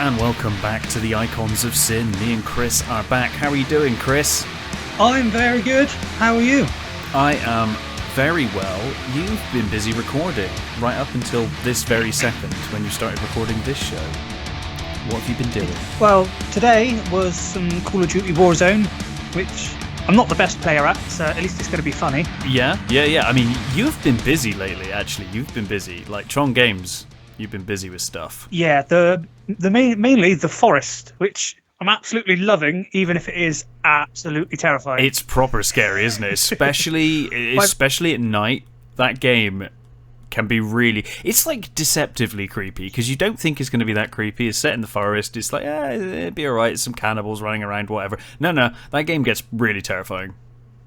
and welcome back to the Icons of Sin. Me and Chris are back. How are you doing, Chris? I'm very good. How are you? I am very well. You've been busy recording right up until this very second when you started recording this show. What have you been doing? Well, today was some Call of Duty Warzone, which I'm not the best player at, so at least it's going to be funny. Yeah. I mean, you've been busy lately, actually. You've been busy. Like Tron Games, you've been busy with stuff. Yeah, mainly the forest, which I'm absolutely loving, even if it is absolutely terrifying. It's proper scary, isn't it? Especially at night. That game can be really... It's like deceptively creepy, because you don't think it's going to be that creepy. It's set in the forest. It's like, it'd be alright. Some cannibals running around, whatever. No. That game gets really terrifying.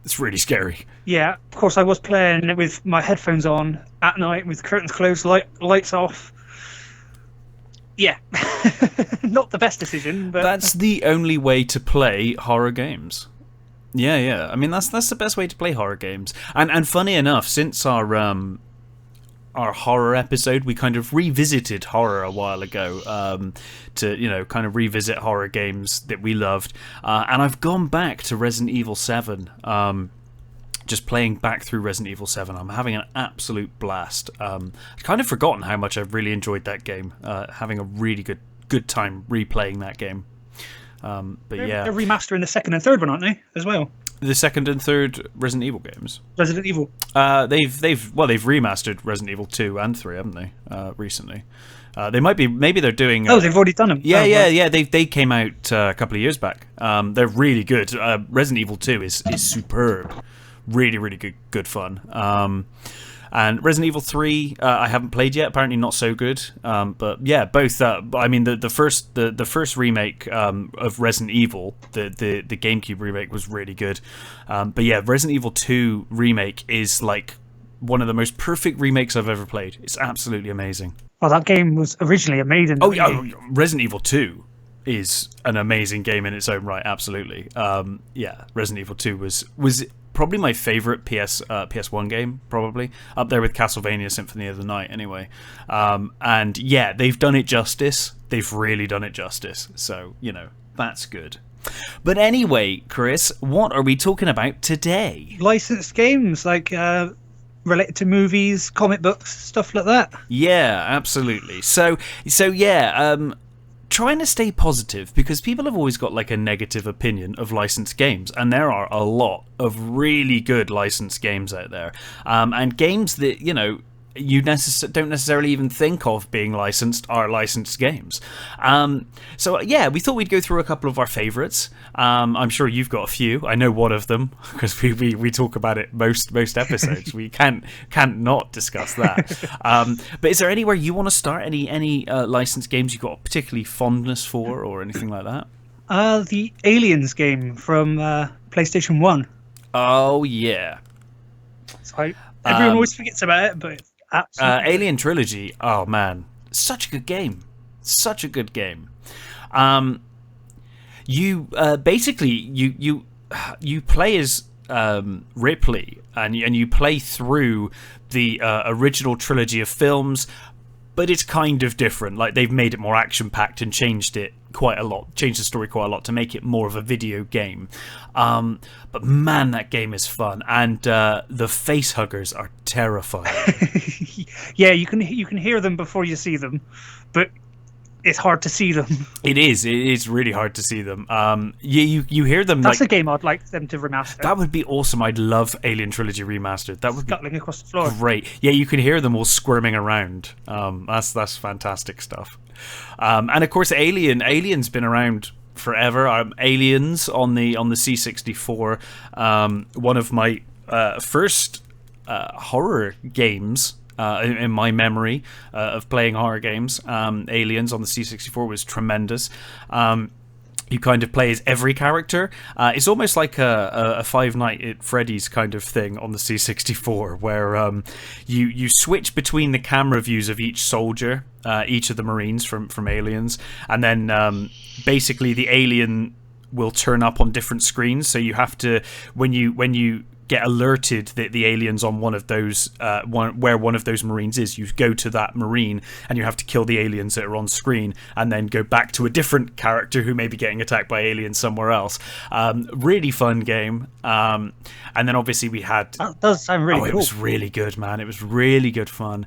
It's really scary. Yeah, of course, I was playing with my headphones on at night with curtains closed, lights off. Yeah, not the best decision, but... That's the only way to play horror games. Yeah. I mean, that's the best way to play horror games. And funny enough, since our horror episode, we kind of revisited horror a while ago to kind of revisit horror games that we loved, and I've gone back to Resident Evil 7, just playing back through Resident Evil 7. I'm having an absolute blast. I've kind of forgotten how much I've really enjoyed that game, having a really good time replaying that game. They're remastering the second and third one, aren't they, as well? The second and third Resident Evil games. Resident Evil. They've remastered Resident Evil 2 and 3, haven't they? Recently. Maybe they're doing. They've already done them. Yeah. They came out a couple of years back. They're really good. Resident Evil 2 is superb. Really, really good fun. And Resident Evil 3, I haven't played yet. Apparently not so good. But yeah, both. I mean, the first remake of Resident Evil, the GameCube remake, was really good. But yeah, Resident Evil 2 remake is like one of the most perfect remakes I've ever played. It's absolutely amazing. Oh, that game was originally amazing. Oh yeah, Resident Evil 2 is an amazing game in its own right. Absolutely. Yeah, Resident Evil 2 was probably my favorite PS1 game, probably up there with Castlevania Symphony of the Night. Anyway, and yeah, they've done it justice. They've really done it justice. So that's good. But anyway, Chris, what are we talking about today? Licensed games like related to movies, comic books, stuff like that. Yeah, absolutely. So yeah. Trying to stay positive, because people have always got like a negative opinion of licensed games, and there are a lot of really good licensed games out there, and games that you don't necessarily even think of being licensed are licensed games. So yeah, we thought we'd go through a couple of our favourites. I'm sure you've got a few. I know one of them because we talk about it most episodes. We can't not discuss that. But is there anywhere you want to start? Any licensed games you've got particularly fondness for, or anything like that? The Aliens game from PlayStation 1. Oh yeah. So everyone always forgets about it, but absolutely. Alien Trilogy. Oh man, such a good game. You basically you play as Ripley, and you play through the original trilogy of films, but it's kind of different. Like, they've made it more action packed and changed the story quite a lot to make it more of a video game. But man, that game is fun, and the face huggers are terrifying. Yeah, you can hear them before you see them, but it's hard to see them. It is really hard to see them. You hear them. That's a game I'd like them to remaster. That would be awesome. I'd love Alien Trilogy remastered. That would be scuttling across the floor. Great. Yeah, you can hear them all squirming around. That's fantastic stuff. And of course, Alien's been around forever. Aliens on the C64. One of my first horror games. In my memory of playing horror games, Aliens on the C64 was tremendous. You kind of play as every character. It's almost like a Five Nights at Freddy's kind of thing on the C64, where you switch between the camera views of each soldier, each of the Marines from Aliens, and then basically the alien will turn up on different screens. So you have to, when you get alerted that the alien's on one of those where one of those marines is. You go to that marine and you have to kill the aliens that are on screen, and then go back to a different character who may be getting attacked by aliens somewhere else. Really fun game. And then obviously we had... That does sound really cool. It was really good, man. It was really good fun.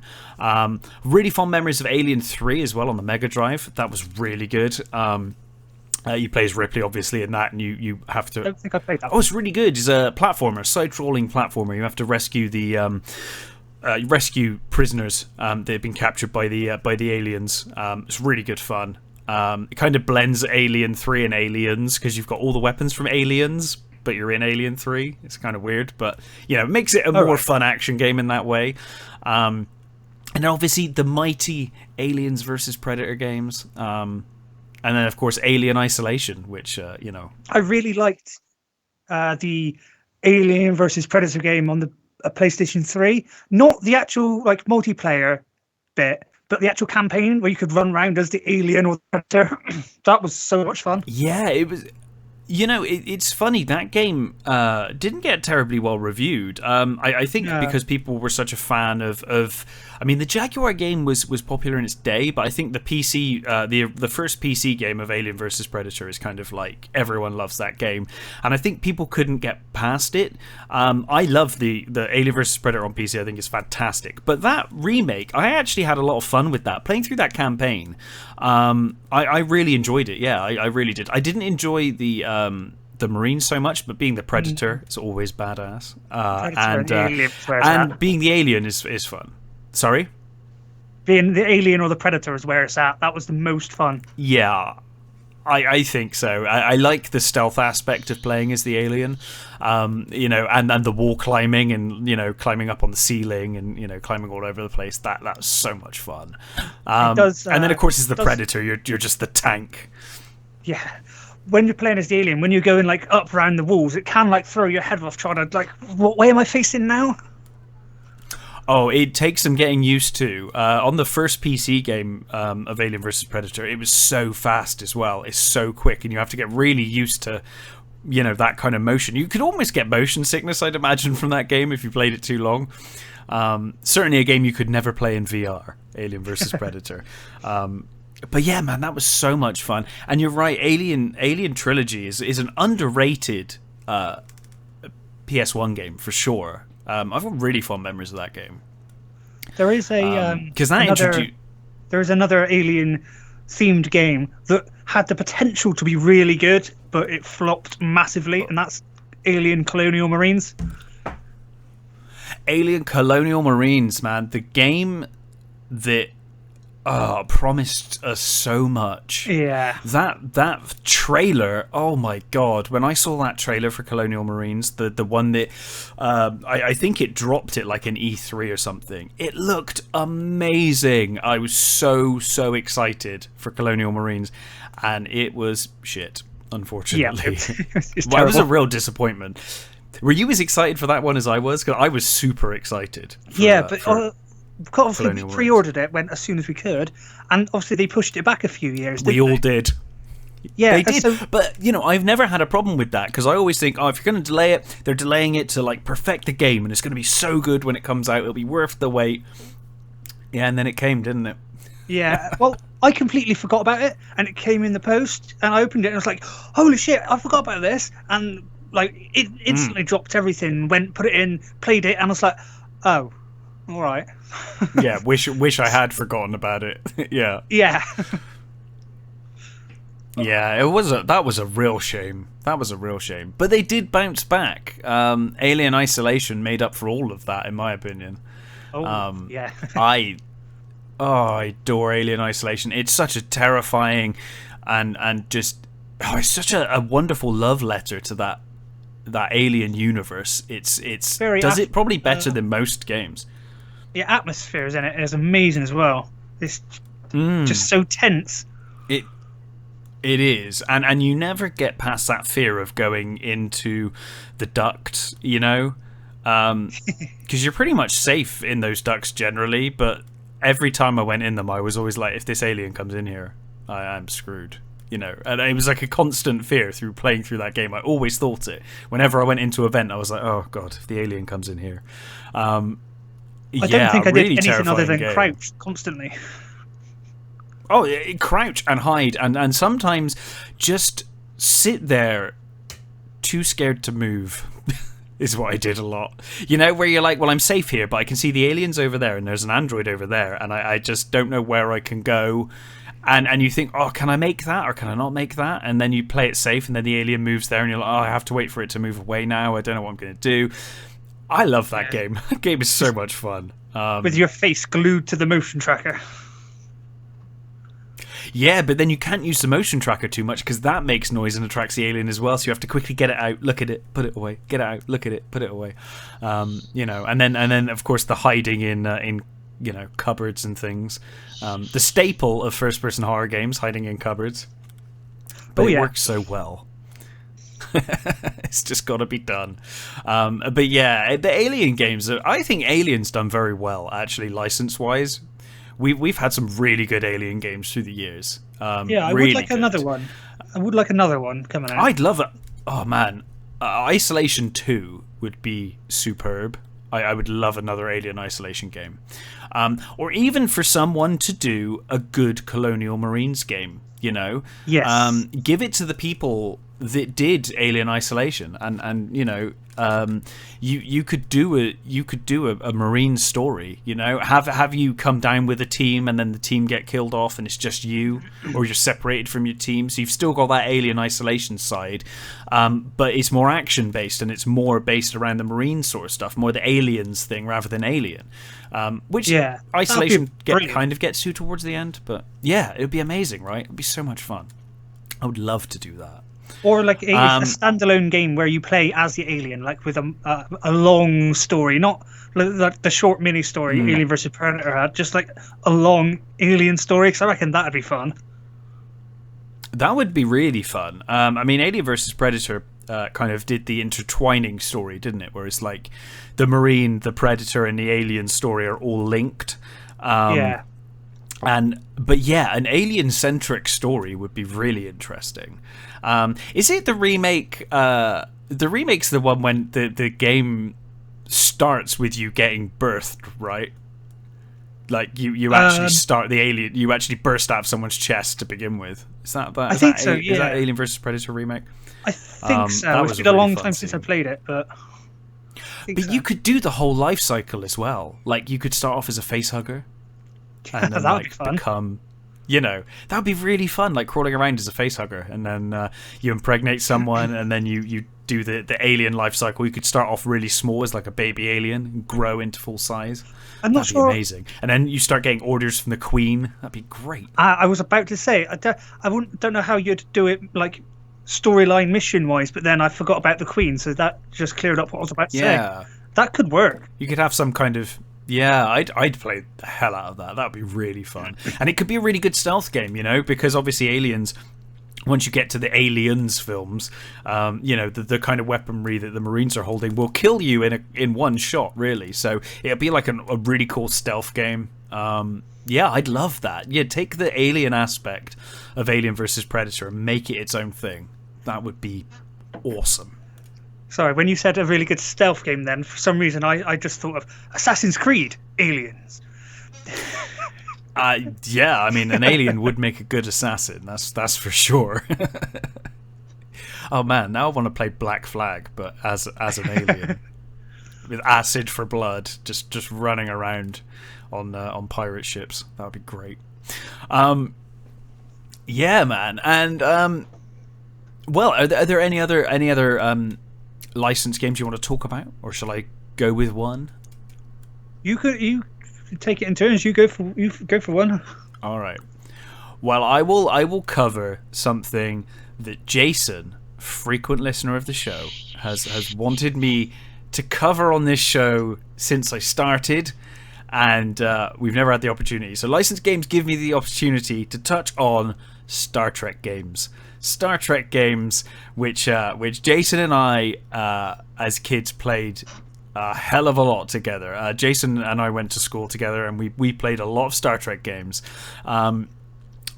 Really fond memories of Alien 3 as well on the Mega Drive. That was really good. You play as Ripley, obviously, in that, and you have to... I don't think I played that. Oh, it's really good. It's a platformer, side-scrolling platformer. You have to rescue the rescue prisoners that have been captured by the aliens. It's really good fun. It kind of blends Alien 3 and Aliens, because you've got all the weapons from Aliens, but you're in Alien 3. It's kind of weird, but it makes it a more fun action game in that way. And then obviously the mighty Aliens versus Predator games. And then, of course, Alien Isolation, which, I really liked the Alien versus Predator game on the PlayStation 3. Not the actual multiplayer bit, but the actual campaign where you could run around as the alien or the Predator. That was so much fun. Yeah, it was... it's funny, that game didn't get terribly well reviewed. I think because people were such a fan of I mean, the Jaguar game was popular in its day, but I think the PC, the first PC game of Alien vs Predator is kind of like everyone loves that game, and I think people couldn't get past it. I love the Alien vs Predator on PC. I think it's fantastic, but that remake, I actually had a lot of fun with that, playing through that campaign. I really enjoyed it. Yeah, I really did. I didn't enjoy the Marines so much, but being the Predator is always badass. And being the alien is fun. Sorry? Being the alien or the Predator is where it's at. That was the most fun. Yeah, I think so. I like the stealth aspect of playing as the alien, and the wall climbing and, climbing up on the ceiling and, climbing all over the place. That's so much fun. And then, of course, as the Predator, you're just the tank. Yeah. When you're playing as the alien, when you're going up around the walls, it can throw your head off trying to what way am I facing now? Oh, it takes some getting used to. On the first PC game of Alien vs Predator, it was so fast as well. It's so quick, and you have to get really used to, that kind of motion. You could almost get motion sickness, I'd imagine, from that game if you played it too long. Certainly a game you could never play in VR, Alien vs Predator. But yeah, man, that was so much fun. And you're right, Alien Trilogy is an underrated PS1 game for sure. I've got really fond memories of that game. There is there is another Alien themed game that had the potential to be really good, but it flopped massively, and that's Alien Colonial Marines. Alien Colonial Marines, man, the game that promised us so much. Yeah. That trailer, oh my god, when I saw that trailer for Colonial Marines, the one that I think it dropped it like an E3 or something, it looked amazing. I was so excited for Colonial Marines, and it was shit, unfortunately. Yeah, it's Well, it was a real disappointment. Were you as excited for that one as I was? Because I was super excited. Obviously, we pre-ordered it, went as soon as we could, and obviously they pushed it back a few years. We all did. Yeah, they did. But I've never had a problem with that, because I always think, if you're going to delay it, they're delaying it to perfect the game, and it's going to be so good when it comes out. It'll be worth the wait. Yeah, and then it came, didn't it? Yeah. Well, I completely forgot about it, and it came in the post, and I opened it, and I was like, "Holy shit! I forgot about this!" And it instantly dropped everything. Put it in, played it, and I was like, "Oh, all right." Yeah, wish I had forgotten about it. Yeah. Yeah. Yeah, that was a real shame. That was a real shame. But they did bounce back. Alien Isolation made up for all of that, in my opinion. Oh, yeah. I adore Alien Isolation. It's such a terrifying and just it's such a wonderful love letter to that alien universe. It's does it probably better than most games. The atmospheres in it is amazing as well. It's just so tense. It is, and you never get past that fear of going into the ducts, because you're pretty much safe in those ducts generally. But every time I went in them, I was always like, if this alien comes in here, I am screwed. You know, and it was like a constant fear through playing through that game. I always thought it. Whenever I went into an event, I was like, "Oh God, if the alien comes in here." I don't think I did anything other than crouch constantly. Oh, crouch and hide, and sometimes just sit there, too scared to move. Is what I did a lot. You know, where you're like, well, I'm safe here, but I can see the aliens over there, and there's an android over there, and I just don't know where I can go. And you think, oh, can I make that or can I not make that? And then you play it safe, and then the alien moves there, and you're like, oh, I have to wait for it to move away now. I don't know what I'm going to do. I love that game. That game is so much fun. With your face glued to the motion tracker. Yeah, but then you can't use the motion tracker too much because that makes noise and attracts the alien as well. So you have to quickly get it out, look at it, put it away, get it out, look at it, put it away. You know, and then of course the hiding in you know, cupboards and things. The staple of first-person horror games, hiding in cupboards. But it works so well. It's just got to be done. But yeah, the Alien games, I think Alien's done very well, actually, license-wise. We've had some really good Alien games through the years. Yeah, I really would like good. another one. I would like another one coming out. I'd love it. Oh, man. Isolation 2 would be superb. I would love another Alien Isolation game. Or even for someone to do a good Colonial Marines game, you know? Yes. Give it to the people that did Alien Isolation, and you know, you could do a Marine story, you know, have you come down with a team and then the team get killed off and it's just you, or you're separated from your team, so you've still got that Alien Isolation side, but it's more action based and it's more based around the Marine sort of stuff, more the aliens thing rather than Alien, which Isolation kind of gets to towards the end, but yeah, it would be amazing, right? It'd be so much fun. I would love to do that. Or like a standalone game where you play as the alien, like with a long story, not like the short mini story Alien vs Predator had, just like a long alien story. Because I reckon that'd be fun. That would be really fun. I mean, Alien vs Predator kind of did the intertwining story, didn't it? Where it's like the Marine, the Predator, and the alien story are all linked. Yeah. But yeah, an alien-centric story would be really interesting. Is it the remake? The remake's the one when the game starts with you getting birthed, right? Like you actually start the alien. You actually burst out of someone's chest to begin with. Is that? I think so. Yeah. Is that Alien vs Predator remake? I think so. It's been a long time since I played it, but. But you could do the whole life cycle as well. Like you could start off as a face hugger. And then that'd be fun. Become, you know, that would be really fun, like crawling around as a facehugger, and then you impregnate someone, and then you do the alien life cycle. You could start off really small as like a baby alien and grow into full size. That'd be amazing. And then you start getting orders from the Queen. That'd be great. I was about to say, I don't know how you'd do it, like storyline mission wise, but then I forgot about the Queen, so that just cleared up what I was about to say. That could work. You could have some kind of. Yeah, I'd play the hell out of that. That would be really fun. And it could be a really good stealth game, you know, because obviously Aliens, once you get to the Aliens films, you know, the kind of weaponry that the Marines are holding will kill you in one shot, really. So it'll be like a really cool stealth game. Yeah, I'd love that. Yeah, take the alien aspect of Alien vs Predator and make it its own thing. That would be awesome. Sorry, when you said a really good stealth game, then for some reason I just thought of Assassin's Creed Aliens. Yeah, I mean, an alien would make a good assassin. That's for sure. Oh man, now I want to play Black Flag, but as an alien with acid for blood, just running around on pirate ships. That would be great. Yeah, man, and well, are there any other licensed games you want to talk about, or shall I go with one? You take it in turns. You go for one. All right. Well, I will cover something that Jason, frequent listener of the show, has wanted me to cover on this show since I started, and we've never had the opportunity. So licensed games give me the opportunity to touch on Star Trek games. Star Trek games, which Jason and I, as kids, played a hell of a lot together. Jason and I went to school together, and we played a lot of Star Trek games.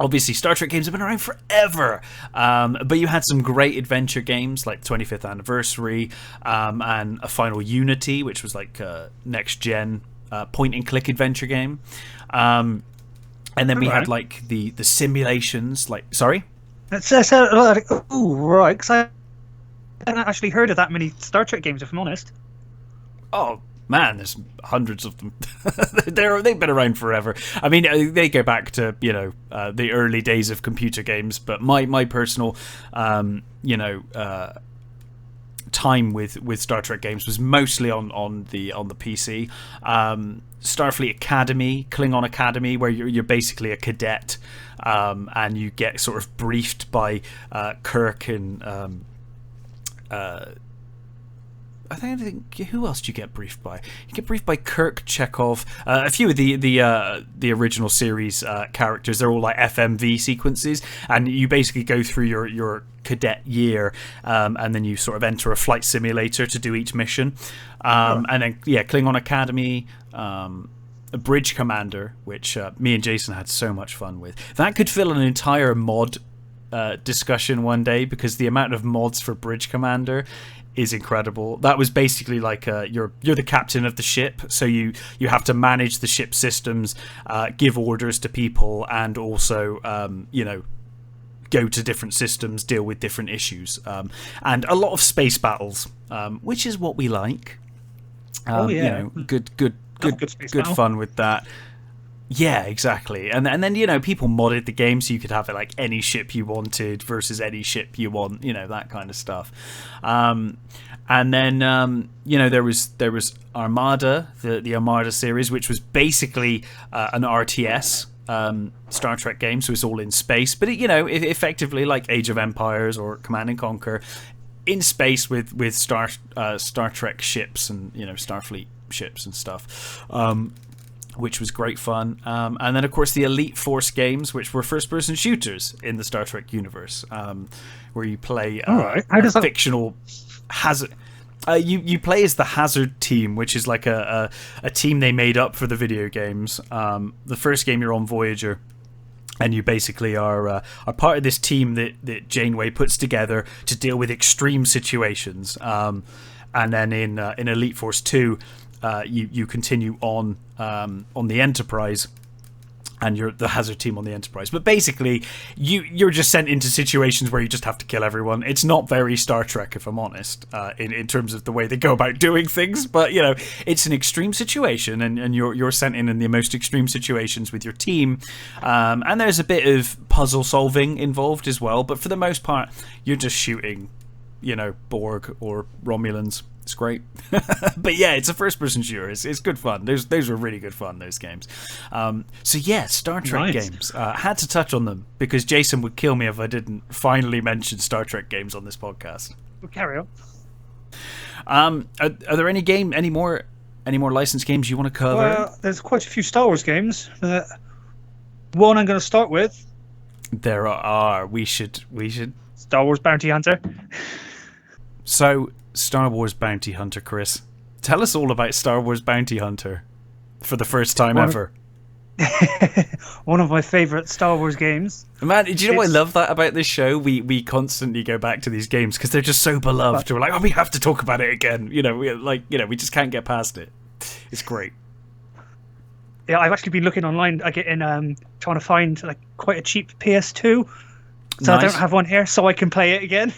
Obviously, Star Trek games have been around forever, but you had some great adventure games like 25th Anniversary and a Final Unity, which was like next gen point-and-click adventure game. And then we had like the simulations, like sorry. Oh, right. Because I haven't actually heard of that many Star Trek games, if I'm honest. Oh man, there's hundreds of them. They've been around forever. I mean, they go back to the early days of computer games. But my personal time with Star Trek games was mostly on the PC. Starfleet Academy, Klingon Academy, where you're basically a cadet, and you get sort of briefed by Kirk and I think who else do you get briefed by? You get briefed by Kirk, Chekhov, a few of the original series characters. They're all like FMV sequences, and you basically go through your cadet year, and then you sort of enter a flight simulator to do each mission. And then Klingon Academy, Bridge Commander, which me and Jason had so much fun with. That could fill an entire mod discussion one day, because the amount of mods for Bridge Commander is incredible. That was basically like you're the captain of the ship, so you have to manage the ship systems, give orders to people, and also go to different systems, deal with different issues, and a lot of space battles, which is what we like. Good fun with that. Yeah, exactly. And then people modded the game so you could have it like any ship you wanted versus any ship you want, that kind of stuff. And then there was Armada, the Armada series, which was basically an RTS Star Trek game, so it's all in space, but effectively like Age of Empires or Command and Conquer, in space with Star Trek ships and Starfleet ships and stuff. Which was great fun. And then, of course, the Elite Force games, which were first-person shooters in the Star Trek universe, where you play fictional Hazard. You play as the Hazard team, which is like a team they made up for the video games. The first game, you're on Voyager, and you basically are part of this team that Janeway puts together to deal with extreme situations. And then in Elite Force 2, you continue on the Enterprise, and you're the Hazard team on the Enterprise. But basically, you're just sent into situations where you just have to kill everyone. It's not very Star Trek, if I'm honest, in terms of the way they go about doing things. But it's an extreme situation, and you're sent in the most extreme situations with your team. And there's a bit of puzzle solving involved as well. But for the most part, you're just shooting, Borg or Romulans. It's great. But yeah, it's a first-person shooter. It's good fun. Those were really good fun, those games. So yeah, Star Trek games. Had to touch on them because Jason would kill me if I didn't finally mention Star Trek games on this podcast. We'll carry on. Are there any more licensed games you want to cover? Well, there's quite a few Star Wars games. One I'm going to start with. There are. We should. Star Wars Bounty Hunter. So, Star Wars Bounty Hunter, Chris. Tell us all about Star Wars Bounty Hunter for the first time ever. One of my favourite Star Wars games. Man, do you know what I love that about this show? We constantly go back to these games because they're just so beloved. We're like, we have to talk about it again. We just can't get past it. It's great. Yeah, I've actually been looking online, trying to find like quite a cheap PS2. So nice. I don't have one here, so I can play it again.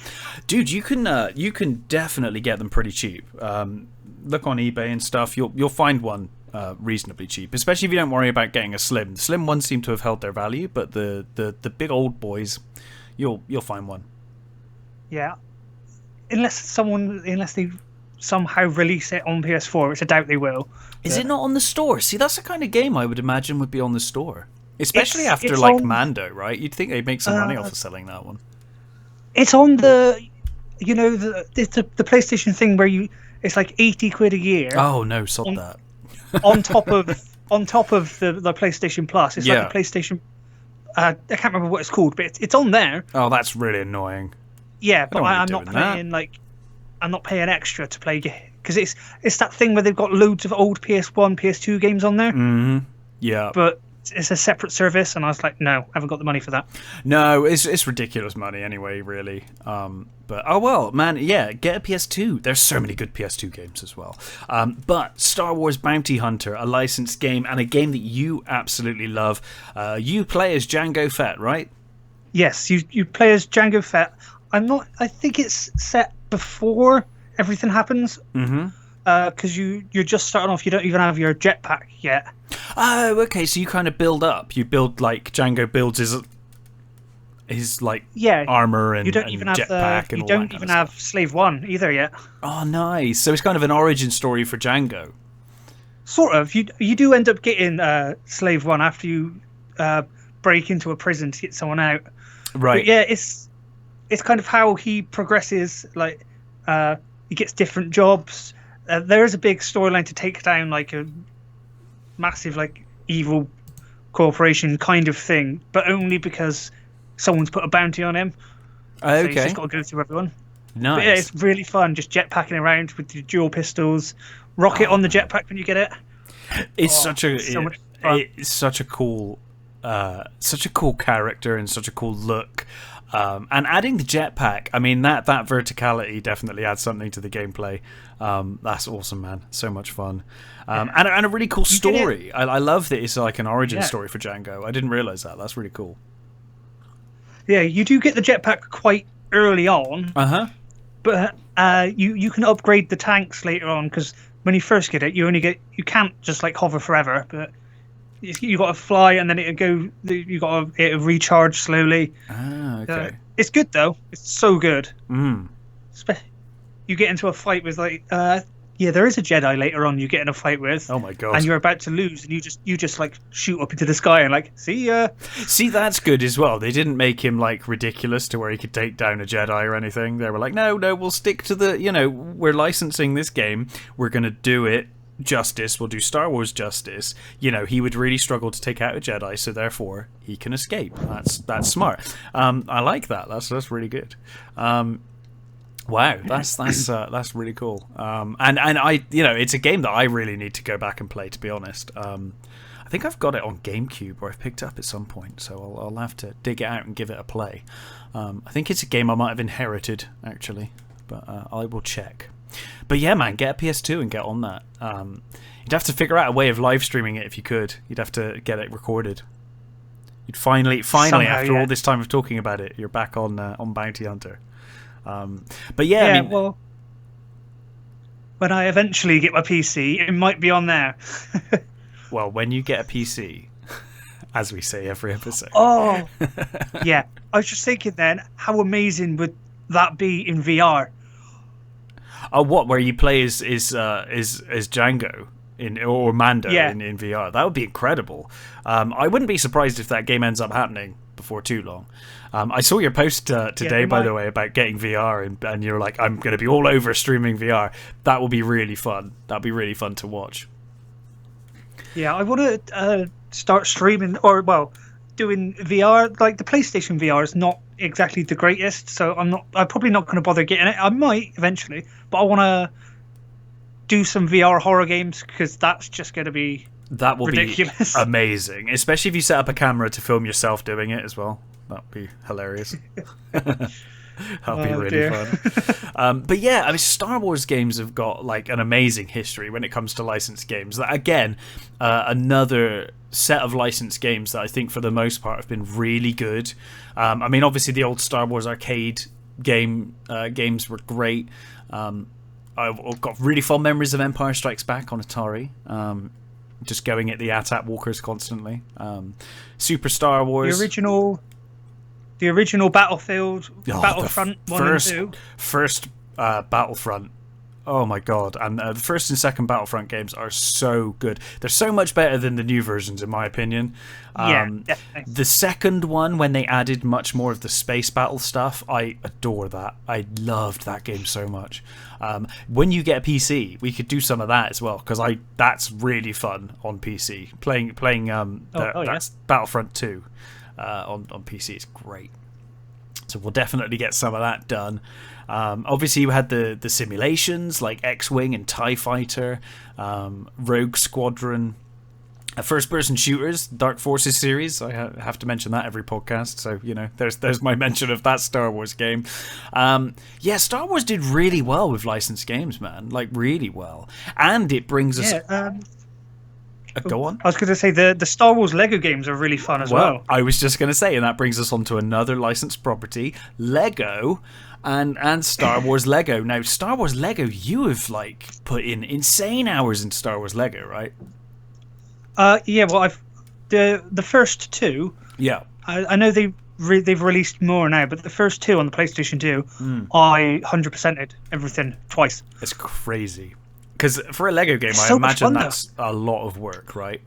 Dude, you can definitely get them pretty cheap. Look on eBay and stuff. You'll find one reasonably cheap, especially if you don't worry about getting a slim. The slim ones seem to have held their value, but the big old boys, you'll find one. Yeah, unless they somehow release it on PS4, which I doubt they will. Is it not on the store? See, that's the kind of game I would imagine would be on the store. Especially after like Mando, right? You'd think they'd make some money off of selling that one. It's on the PlayStation thing where it's like 80 quid a year. Oh no, sod that. on top of the PlayStation Plus, it's like a PlayStation. I can't remember what it's called, but it's on there. Oh, that's really annoying. Yeah, but I'm not paying I'm not paying extra to play because it's that thing where they've got loads of old PS1, PS2 games on there. Mm-hmm. Yeah, but it's a separate service, and I was like, no, I haven't got the money for that. No, it's ridiculous money anyway, really. But oh well, man, yeah, get a PS2. There's so many good PS2 games as well. But Star Wars Bounty Hunter, a licensed game and a game that you absolutely love. You play as Jango Fett, right? Yes, you play as Jango Fett. I think it's set before everything happens. Mm-hmm. Because you're just starting off. You don't even have your jetpack yet. Oh, okay. So you kind of build up. You build like Jango builds his like armor and you don't even have jetpack and you all don't that even kind of have stuff. Slave One either yet. Oh, nice. So it's kind of an origin story for Jango. Sort of. You do end up getting Slave One after you break into a prison to get someone out. Right. But yeah, it's kind of how he progresses. Like he gets different jobs. There is a big storyline to take down like a massive like evil corporation kind of thing, but only because someone's put a bounty on him. Okay. So he's just got to go through everyone. Nice. But yeah, it's really fun just jetpacking around with the dual pistols. Rocket on the jetpack when you get it. It's such a cool character and such a cool look. And adding the jetpack, I mean that verticality definitely adds something to the gameplay. That's awesome, man. So much fun. And a really cool story. I love that it's like an origin story for Jango. I didn't realize that. That's really cool. Yeah, you do get the jetpack quite early on. But you can upgrade the tanks later on, because when you first get it, you can't just like hover forever, but you got to fly and then you got to recharge slowly. Okay. It's good though. It's so good. Mm. You get into a fight with like there is a Jedi later on you get in a fight with. Oh my god. And you're about to lose, and you just like shoot up into the sky and like see ya. See, that's good as well. They didn't make him like ridiculous to where he could take down a Jedi or anything. They were like, no, we'll stick to the, we're licensing this game. We're going to do it justice. We'll do Star Wars justice. He would really struggle to take out a Jedi, so therefore he can escape. That's smart. I like that. That's really good. Wow, that's really cool. And I, it's a game that I really need to go back and play, to be honest. I think I've got it on GameCube, or I've picked it up at some point, so I'll have to dig it out and give it a play. I think it's a game I might have inherited, actually, but I will check. But yeah, man, get a PS2 and get on that. You'd have to figure out a way of live streaming it if you could. You'd have to get it recorded. You'd finally, Somehow, after all this time of talking about it, you're back on Bounty Hunter. But yeah, I mean, well, when I eventually get my PC, it might be on there. Well, when you get a PC, as we say every episode. Oh, yeah. I was just thinking then, how amazing would that be in VR? Oh, what? Where you play as Django or Mando in VR? That would be incredible. I wouldn't be surprised if that game ends up happening before too long. I saw your post today, by the way, about getting VR, and you're like, I'm going to be all over streaming VR. That will be really fun. That'll be really fun to watch. Yeah, I want to start streaming, doing VR. Like the PlayStation VR is not exactly the greatest, so I'm probably not going to bother getting it. I might eventually, but I want to do some VR horror games, because that's just going to be ridiculous. Be amazing, especially if you set up a camera to film yourself doing it as well. That'd be hilarious. That'd be really fun. But yeah, I mean, Star Wars games have got like an amazing history when it comes to licensed games. That again, another set of licensed games that I think for the most part have been really good. I mean, obviously the old Star Wars arcade games were great. I've got really fond memories of Empire Strikes Back on Atari. Just going at the AT-AT walkers constantly. Super Star Wars. The original Battlefront 1 and 2. First Battlefront. Oh my god. And the first and second Battlefront games are so good. They're so much better than the new versions, in my opinion. Definitely. The second one, when they added much more of the space battle stuff, I adore that. I loved that game so much. When you get a PC, we could do some of that as well, because that's really fun on PC. Playing that's Battlefront 2 on PC is great. So we'll definitely get some of that done. Obviously, you had the simulations like X-Wing and TIE Fighter, Rogue Squadron. First-person shooters, Dark Forces series. I have to mention that every podcast. So there's my mention of that Star Wars game. Yeah, Star Wars did really well with licensed games, man. Like really well, and it brings us. Go on. I was going to say the Star Wars Lego games are really fun as well. I was just going to say, and that brings us on to another licensed property, Lego. And Star Wars Lego. Now, Star Wars Lego, you have put in insane hours into Star Wars Lego, right? Yeah. Well, I've the first two. Yeah. I know they've released more now, but the first two on the PlayStation 2, I 100%ed everything twice. It's crazy. Because for a Lego game, I so imagine fun, that's a lot of work, right?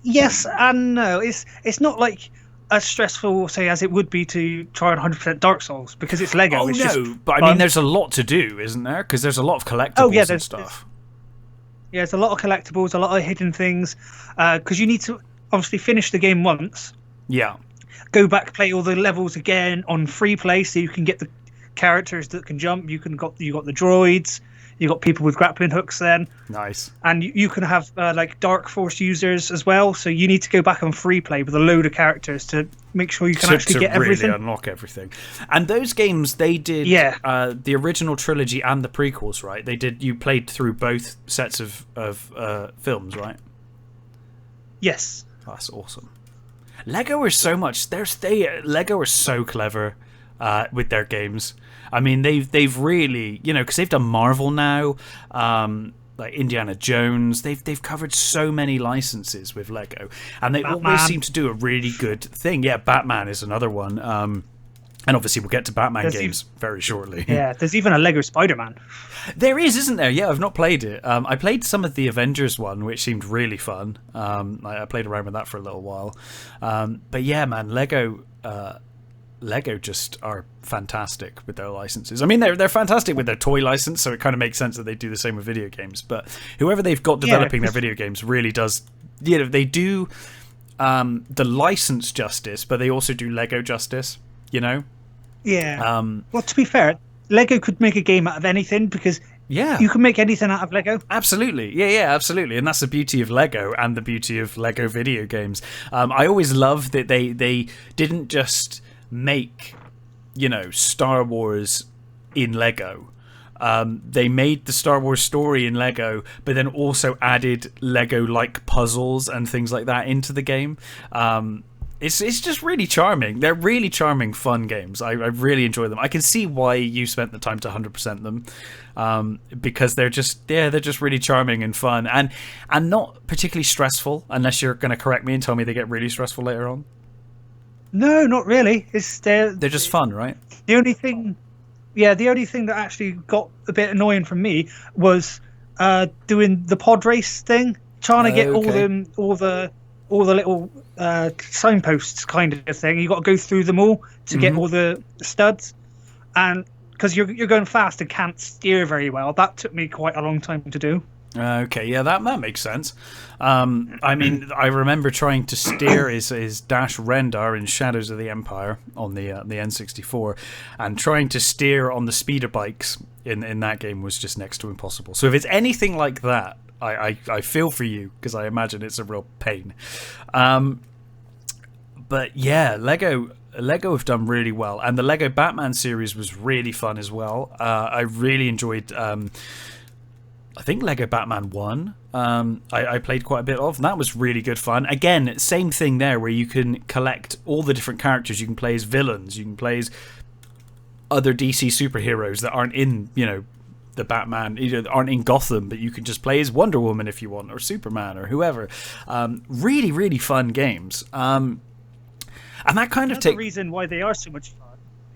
Yes and no. It's not like as stressful, say, as it would be to try and 100% Dark Souls, because it's Lego. Oh, it's no, just but I mean, there's a lot to do, isn't there? Because there's a lot of collectibles and stuff. Yeah, there's a lot of collectibles, a lot of hidden things, because you need to obviously finish the game once. Yeah. Go back, play all the levels again on free play, so you can get the characters that can jump. You got the droids. You got people with grappling hooks then. Nice. And you can have Dark Force users as well. So you need to go back on free play with a load of characters to make sure you can actually get everything. To really unlock everything. And those games, they did the original trilogy and the prequels, right? You played through both sets of films, right? Yes. Oh, that's awesome. Lego are so much. Lego are so clever with their games. I mean, they've really, because they've done Marvel now, like Indiana Jones. They've covered so many licenses with Lego, and they always seem to do a really good thing. Yeah, Batman is another one, and obviously we'll get to Batman games very shortly. Yeah, there's even a Lego Spider-Man. There is, isn't there? Yeah, I've not played it. I played some of the Avengers one, which seemed really fun. I played around with that for a little while, but yeah, man, Lego just are fantastic with their licenses. I mean, they're fantastic with their toy license, so it kind of makes sense that they do the same with video games. But whoever they've got developing their video games really does, they do the license justice, but they also do Lego justice, Yeah. Well, to be fair, Lego could make a game out of anything because you can make anything out of Lego. Absolutely. Yeah, absolutely. And that's the beauty of Lego and the beauty of Lego video games. I always love that they didn't just make Star Wars in Lego. They made the Star Wars story in Lego, but then also added Lego like puzzles and things like that into the game. It's just really charming. They're really charming, fun games. I really enjoy them. I can see why you spent the time to 100% them, because they're just really charming and fun and not particularly stressful, unless you're going to correct me and tell me they get really stressful later on. No, not really. They're just fun, right? The only thing that actually got a bit annoying from me was doing the pod race thing, trying to get all the little signposts kind of thing. You got to go through them all to get all the studs, and because you're going fast and can't steer very well, that took me quite a long time to do. Okay, yeah, that makes sense. I mean, I remember trying to steer his Dash Rendar in Shadows of the Empire on the N64, and trying to steer on the speeder bikes in that game was just next to impossible. So if it's anything like that, I feel for you, because I imagine it's a real pain. But yeah, Lego have done really well, and the Lego Batman series was really fun as well. I really enjoyed. I think Lego Batman 1 I played quite a bit of, and that was really good fun. Again, same thing there, where you can collect all the different characters. You can play as villains, you can play as other DC superheroes that aren't in, the Batman, aren't in Gotham, but you can just play as Wonder Woman if you want, or Superman, or whoever. Really, really fun games. And that kind of the reason why they are so much fun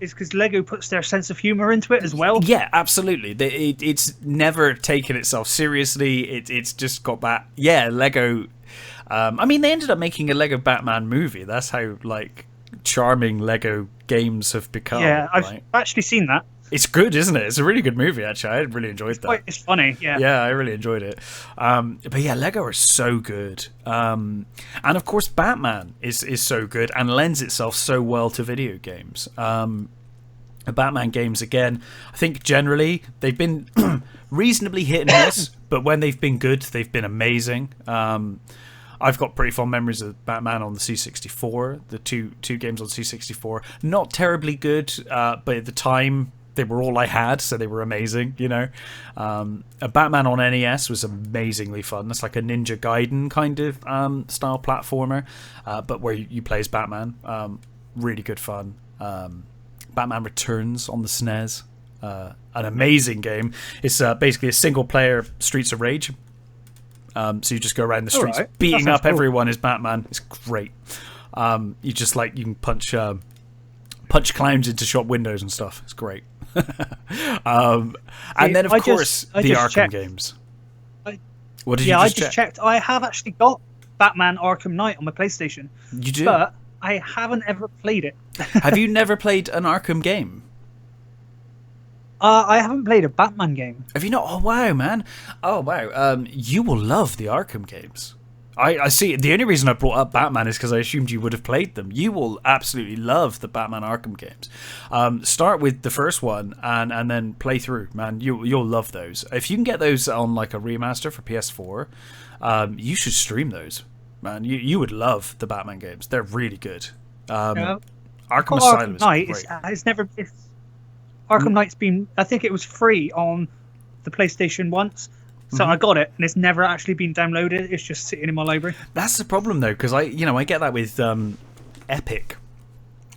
is because Lego puts their sense of humor into it as well. Yeah, absolutely. It's never taken itself seriously. It's just got that. Yeah, Lego. I mean, they ended up making a Lego Batman movie. That's how charming Lego games have become. Yeah, I've actually seen that. It's good, isn't it? It's a really good movie, actually. I really enjoyed that. It's funny, yeah. Yeah, I really enjoyed it. But yeah, Lego are so good. And of course, Batman is so good and lends itself so well to video games. Batman games, again, I think generally they've been reasonably hit and miss, but when they've been good, they've been amazing. I've got pretty fond memories of Batman on the C64, the two games on C64. Not terribly good, but at the time they were all I had, so they were amazing. A Batman on NES was amazingly fun. It's like a Ninja Gaiden kind of style platformer, but where you play as Batman. Really good fun. Batman Returns on the SNES, an amazing game. It's basically a single player Streets of Rage. So you just go around the streets beating up everyone as Batman. It's great. You just you can punch clowns into shop windows and stuff. It's great. And then of course the Arkham games. What did you just check? I just checked. I have actually got Batman Arkham Knight on my PlayStation. You do? But I haven't ever played it. Have you never played an Arkham game? I haven't played a Batman game. Have you not? Oh wow, man! Oh wow! You will love the Arkham games. I see. The only reason I brought up Batman is because I assumed you would have played them. You will absolutely love the Batman Arkham games. Start with the first one and then play through, man. You'll love those. If you can get those on like a remaster for PS4, you should stream those, man. You would love the Batman games. They're really good. Arkham Asylum Knight is great. It's never. Arkham Knight's been. I think it was free on the PlayStation once. So I got it, and it's never actually been downloaded. It's just sitting in my library. That's the problem, though, because I get that with Epic,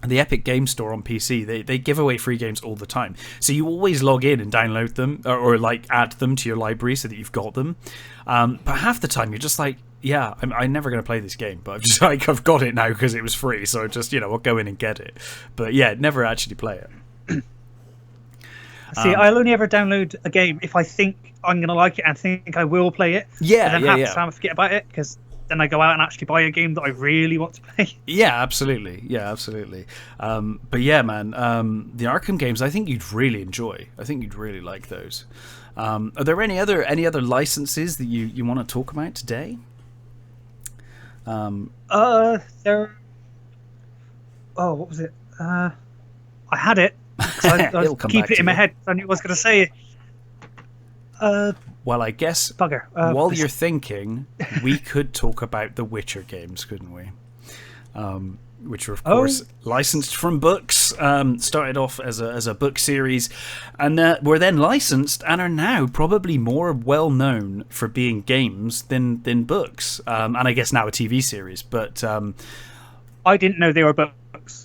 the Epic Game Store on PC. They give away free games all the time, so you always log in and download them, or add them to your library so that you've got them. But half the time you're just like, yeah, I'm never going to play this game, but I've got it now because it was free, so I just I'll go in and get it. But yeah, never actually play it. See, I'll only ever download a game if I think I'm going to like it and think I will play it. Yeah, and then half the time I forget about it because then I go out and actually buy a game that I really want to play. Yeah, absolutely. But yeah, man, the Arkham games, I think you'd really enjoy. I think you'd really like those. Are there any other licenses that you want to talk about today? There. Oh, what was it? I had it. I was keeping it in my head. I knew I was going to say it. Well, I guess bugger. While you're thinking, we could talk about the Witcher games, couldn't we? Which are, of course, licensed from books. Started off as a book series, and were then licensed and are now probably more well known for being games than books. And I guess now a TV series. But I didn't know they were books.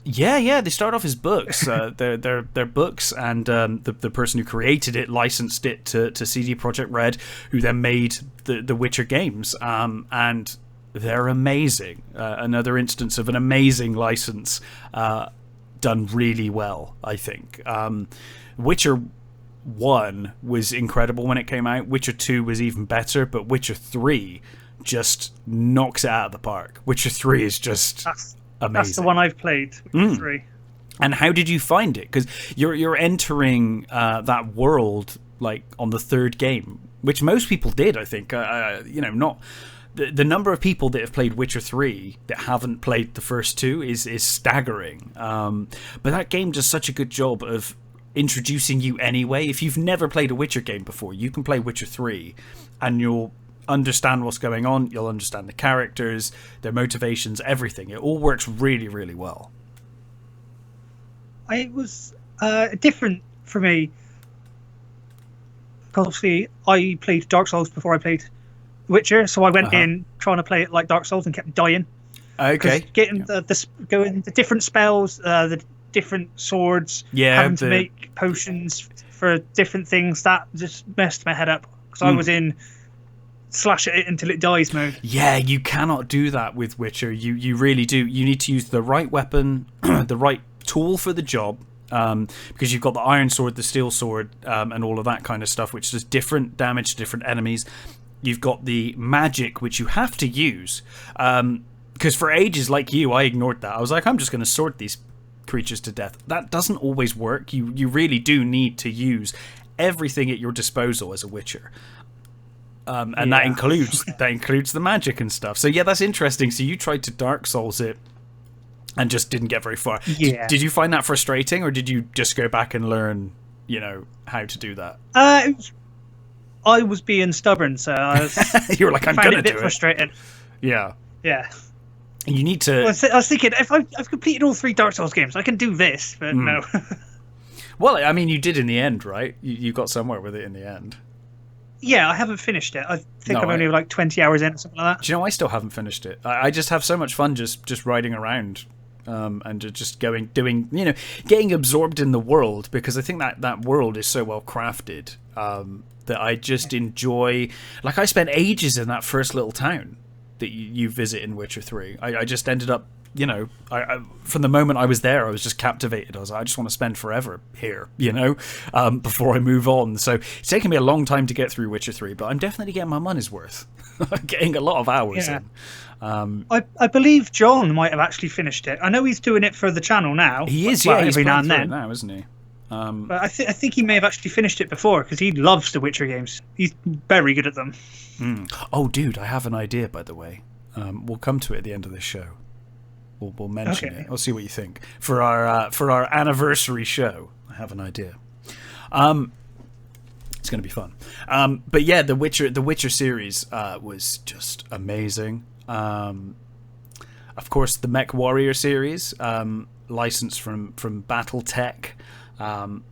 Yeah, they start off as books. They're books, and the person who created it licensed it to CD Projekt Red, who then made the Witcher games, and they're amazing. Another instance of an amazing license done really well, I think. Witcher 1 was incredible when it came out. Witcher 2 was even better, but Witcher 3 just knocks it out of the park. Witcher 3 is just amazing. That's the one I've played, Witcher 3. And how did you find it? Because you're entering that world like on the third game, which most people did, I think. Not the number of people that have played Witcher 3 that haven't played the first two is staggering. But that game does such a good job of introducing you anyway. If you've never played a Witcher game before, you can play Witcher 3 and you'll understand what's going on. You'll understand the characters, their motivations, everything. It all works really, really well. It was different for me. Obviously, I played Dark Souls before I played Witcher, so I went in trying to play it like Dark Souls and kept dying. Okay. Getting the different spells, the different swords, having to make potions for different things, that just messed my head up. Because I was in slash it until it dies mode. Yeah, you cannot do that with Witcher. You really do. You need to use the right weapon, the right tool for the job, because you've got the iron sword, the steel sword, and all of that kind of stuff, which does different damage to different enemies. You've got the magic, which you have to use, because for ages, like you, I ignored that. I was like, I'm just going to sword these creatures to death. That doesn't always work. You really do need to use everything at your disposal as a Witcher. And that includes the magic and stuff. So yeah, that's interesting. So you tried to Dark Souls it and just didn't get very far. Yeah. Did you find that frustrating, or did you just go back and learn, how to do that? I was being stubborn, so I was. You were like, I'm found gonna it a bit do it. frustrating. Yeah. Yeah. You need to. I was thinking, if I've completed all 3 Dark Souls games, I can do this, but no. Well, I mean, you did in the end, right? You got somewhere with it in the end. Yeah, I haven't finished it. I think No, I'm only like 20 hours in or something like that. Do you know, I still haven't finished it. I just have so much fun just riding around, and just doing, getting absorbed in the world, because I think that world is so well crafted, that I just enjoy. Like, I spent ages in that first little town that you visit in Witcher 3. I just ended up, I from the moment I was there, I was just captivated. I was like, I just want to spend forever here, before I move on. So it's taken me a long time to get through Witcher 3, but I'm definitely getting my money's worth. I'm getting a lot of hours in. I believe John might have actually finished it. I know he's doing it for the channel now. He is, well, he's every now and playing then. through it now, isn't he? But I think he may have actually finished it before, because he loves the Witcher games. He's very good at them. Oh, dude, I have an idea, by the way. We'll come to it at the end of this show. We'll mention it. We'll see what you think for our anniversary show. I have an idea. It's going to be fun. But yeah, the Witcher series was just amazing. Of course, the Mech Warrior series, licensed from BattleTech.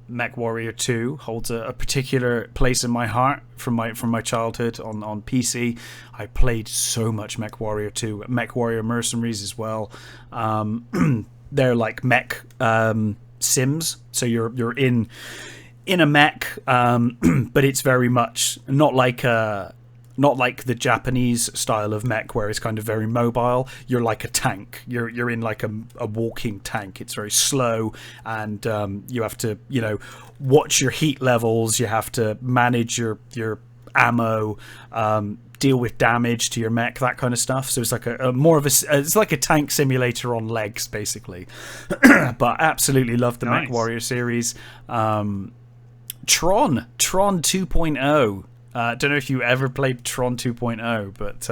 Mech Warrior 2 holds a particular place in my heart from my childhood on PC. I played so much Mech Warrior 2, Mech Warrior Mercenaries as well. They're like mech sims, so you're in a mech, but it's very much not like the Japanese style of mech where it's kind of very mobile. You're like a tank. You're in like a walking tank. It's very slow, and you have to watch your heat levels. You have to manage your ammo, deal with damage to your mech, that kind of stuff. So it's like it's like a tank simulator on legs, basically. But absolutely love the Nice. Mech Warrior series. Tron 2.0. Don't know if you ever played Tron 2.0, but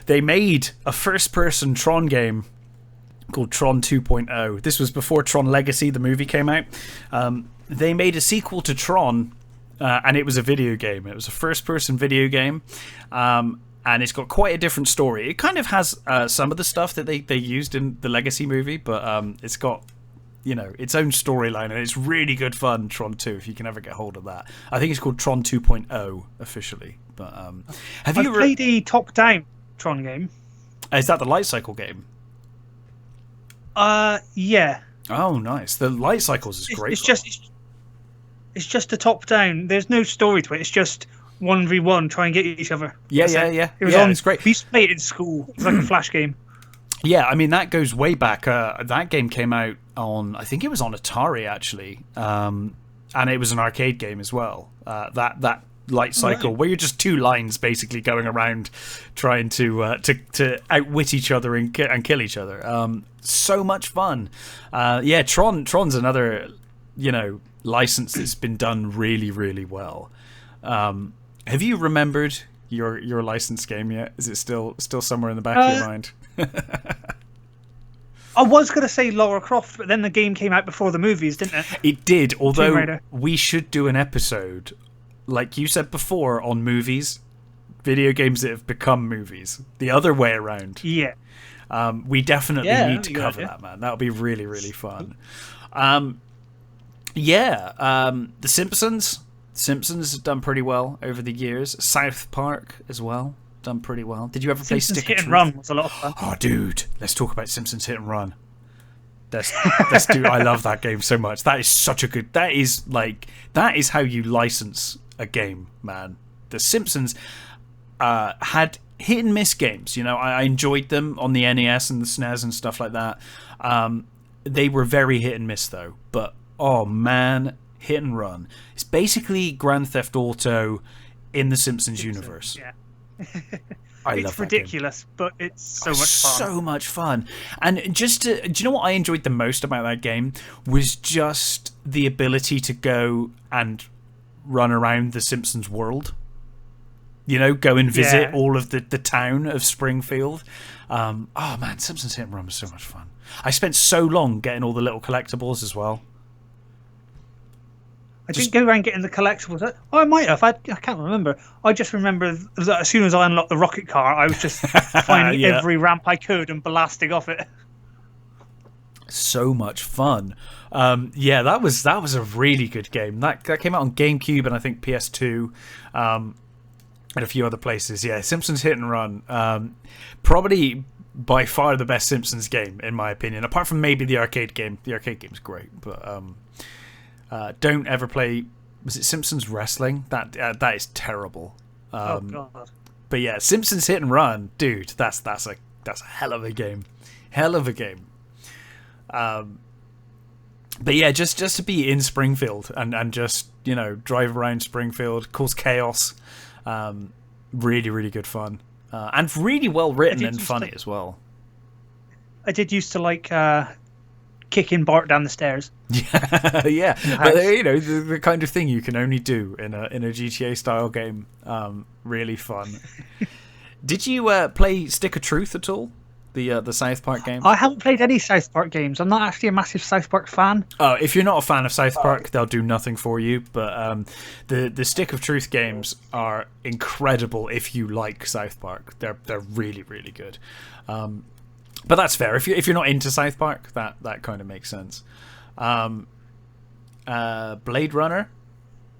they made a first-person Tron game called Tron 2.0. This was before Tron Legacy, the movie, came out. They made a sequel to Tron, and it was a video game. It was a first-person video game, and it's got quite a different story. It kind of has some of the stuff that they used in the Legacy movie, but it's got its own storyline, and it's really good fun. Tron 2, if you can ever get hold of that. I think it's called Tron 2.0 officially. But have you played a top-down Tron game? Is that the Light Cycle game? Yeah. Oh, nice. The Light Cycles is great. It's just a top-down. There's no story to it. It's just 1v1, try and get each other. Yeah. It was it's great. We used to play it in school. It was like a flash game. Yeah, I mean, that goes way back. That game came out on, I think it was on Atari, actually. And it was an arcade game as well. That Light Cycle, where you're just two lines basically going around trying to outwit each other and kill each other. So much fun. Yeah, Tron's another, license that's been done really, really well. Have you remembered your license game yet? Is it still somewhere in the back of your mind? I was going to say Lara Croft, but then the game came out before the movies, didn't it? It did, although Raider. we should do an episode, like you said before, on movies, video games that have become movies. The other way around. Yeah. We definitely need to good cover idea. that, man. That would be really, really fun. The Simpsons. Simpsons have done pretty well over the years. South Park as well, done pretty well. Did you ever play Simpsons Stick Hit of and Truth? Run was a lot of fun. Oh, dude, let's talk about Simpsons Hit and Run. Let's do. I love that game so much. That is such a good. That is how you license a game, man. The Simpsons had hit and miss games. I enjoyed them on the NES and the SNES and stuff like that. They were very hit and miss though. But oh man, Hit and Run. It's basically Grand Theft Auto in the Simpsons universe. Yeah. I love It's that game. ridiculous, but it's so much fun. So much fun. And do you know what I enjoyed the most about that game was just the ability to go and run around the Simpsons world. Go and visit all of the town of Springfield. Oh man, Simpsons Hit and Run was so much fun. I spent so long getting all the little collectibles as well. I didn't go around getting the collectibles. I might have. I can't remember. I just remember that as soon as I unlocked the rocket car, I was just finding every ramp I could and blasting off it. So much fun. That was a really good game. That came out on GameCube and I think PS2, and a few other places. Yeah, Simpsons Hit and Run. Probably by far the best Simpsons game in my opinion, apart from maybe the arcade game. The arcade game's great, but don't ever play. Was it Simpsons Wrestling? That is terrible. Oh god. But yeah, Simpsons Hit and Run, dude. That's a hell of a game. Hell of a game. But yeah, just to be in Springfield and just, you know, drive around Springfield, cause chaos. Really, really good fun. And really well written and funny as well. I did used to like kicking Bart down the stairs. Yeah. But you know, the kind of thing you can only do in a GTA style game. Really fun. Did you play Stick of Truth at all? The South Park game? I haven't played any South Park games. I'm not actually a massive South Park fan. Oh, if you're not a fan of South Park, they'll do nothing for you. But the Stick of Truth games are incredible if you like South Park. They're really, really good. But that's fair. If you're not into South Park, that kind of makes sense. Blade Runner.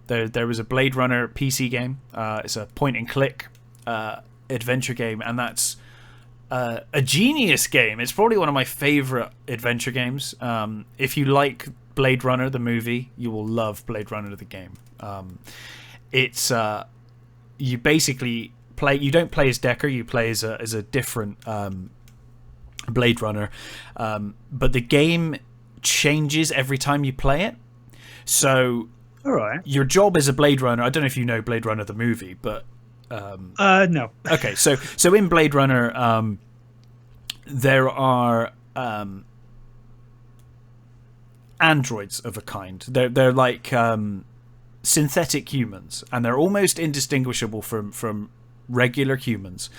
There was a Blade Runner PC game. It's a point and click adventure game, and that's a genius game. It's probably one of my favorite adventure games. If you like Blade Runner the movie, you will love Blade Runner the game. It's you basically play. You don't play as Deckard. You play as a different Blade Runner, but the game changes every time you play it. So, all right, your job as a Blade Runner. I don't know if you know Blade Runner the movie, but no. Okay, so in Blade Runner, there are androids of a kind. They're like synthetic humans, and they're almost indistinguishable from regular humans,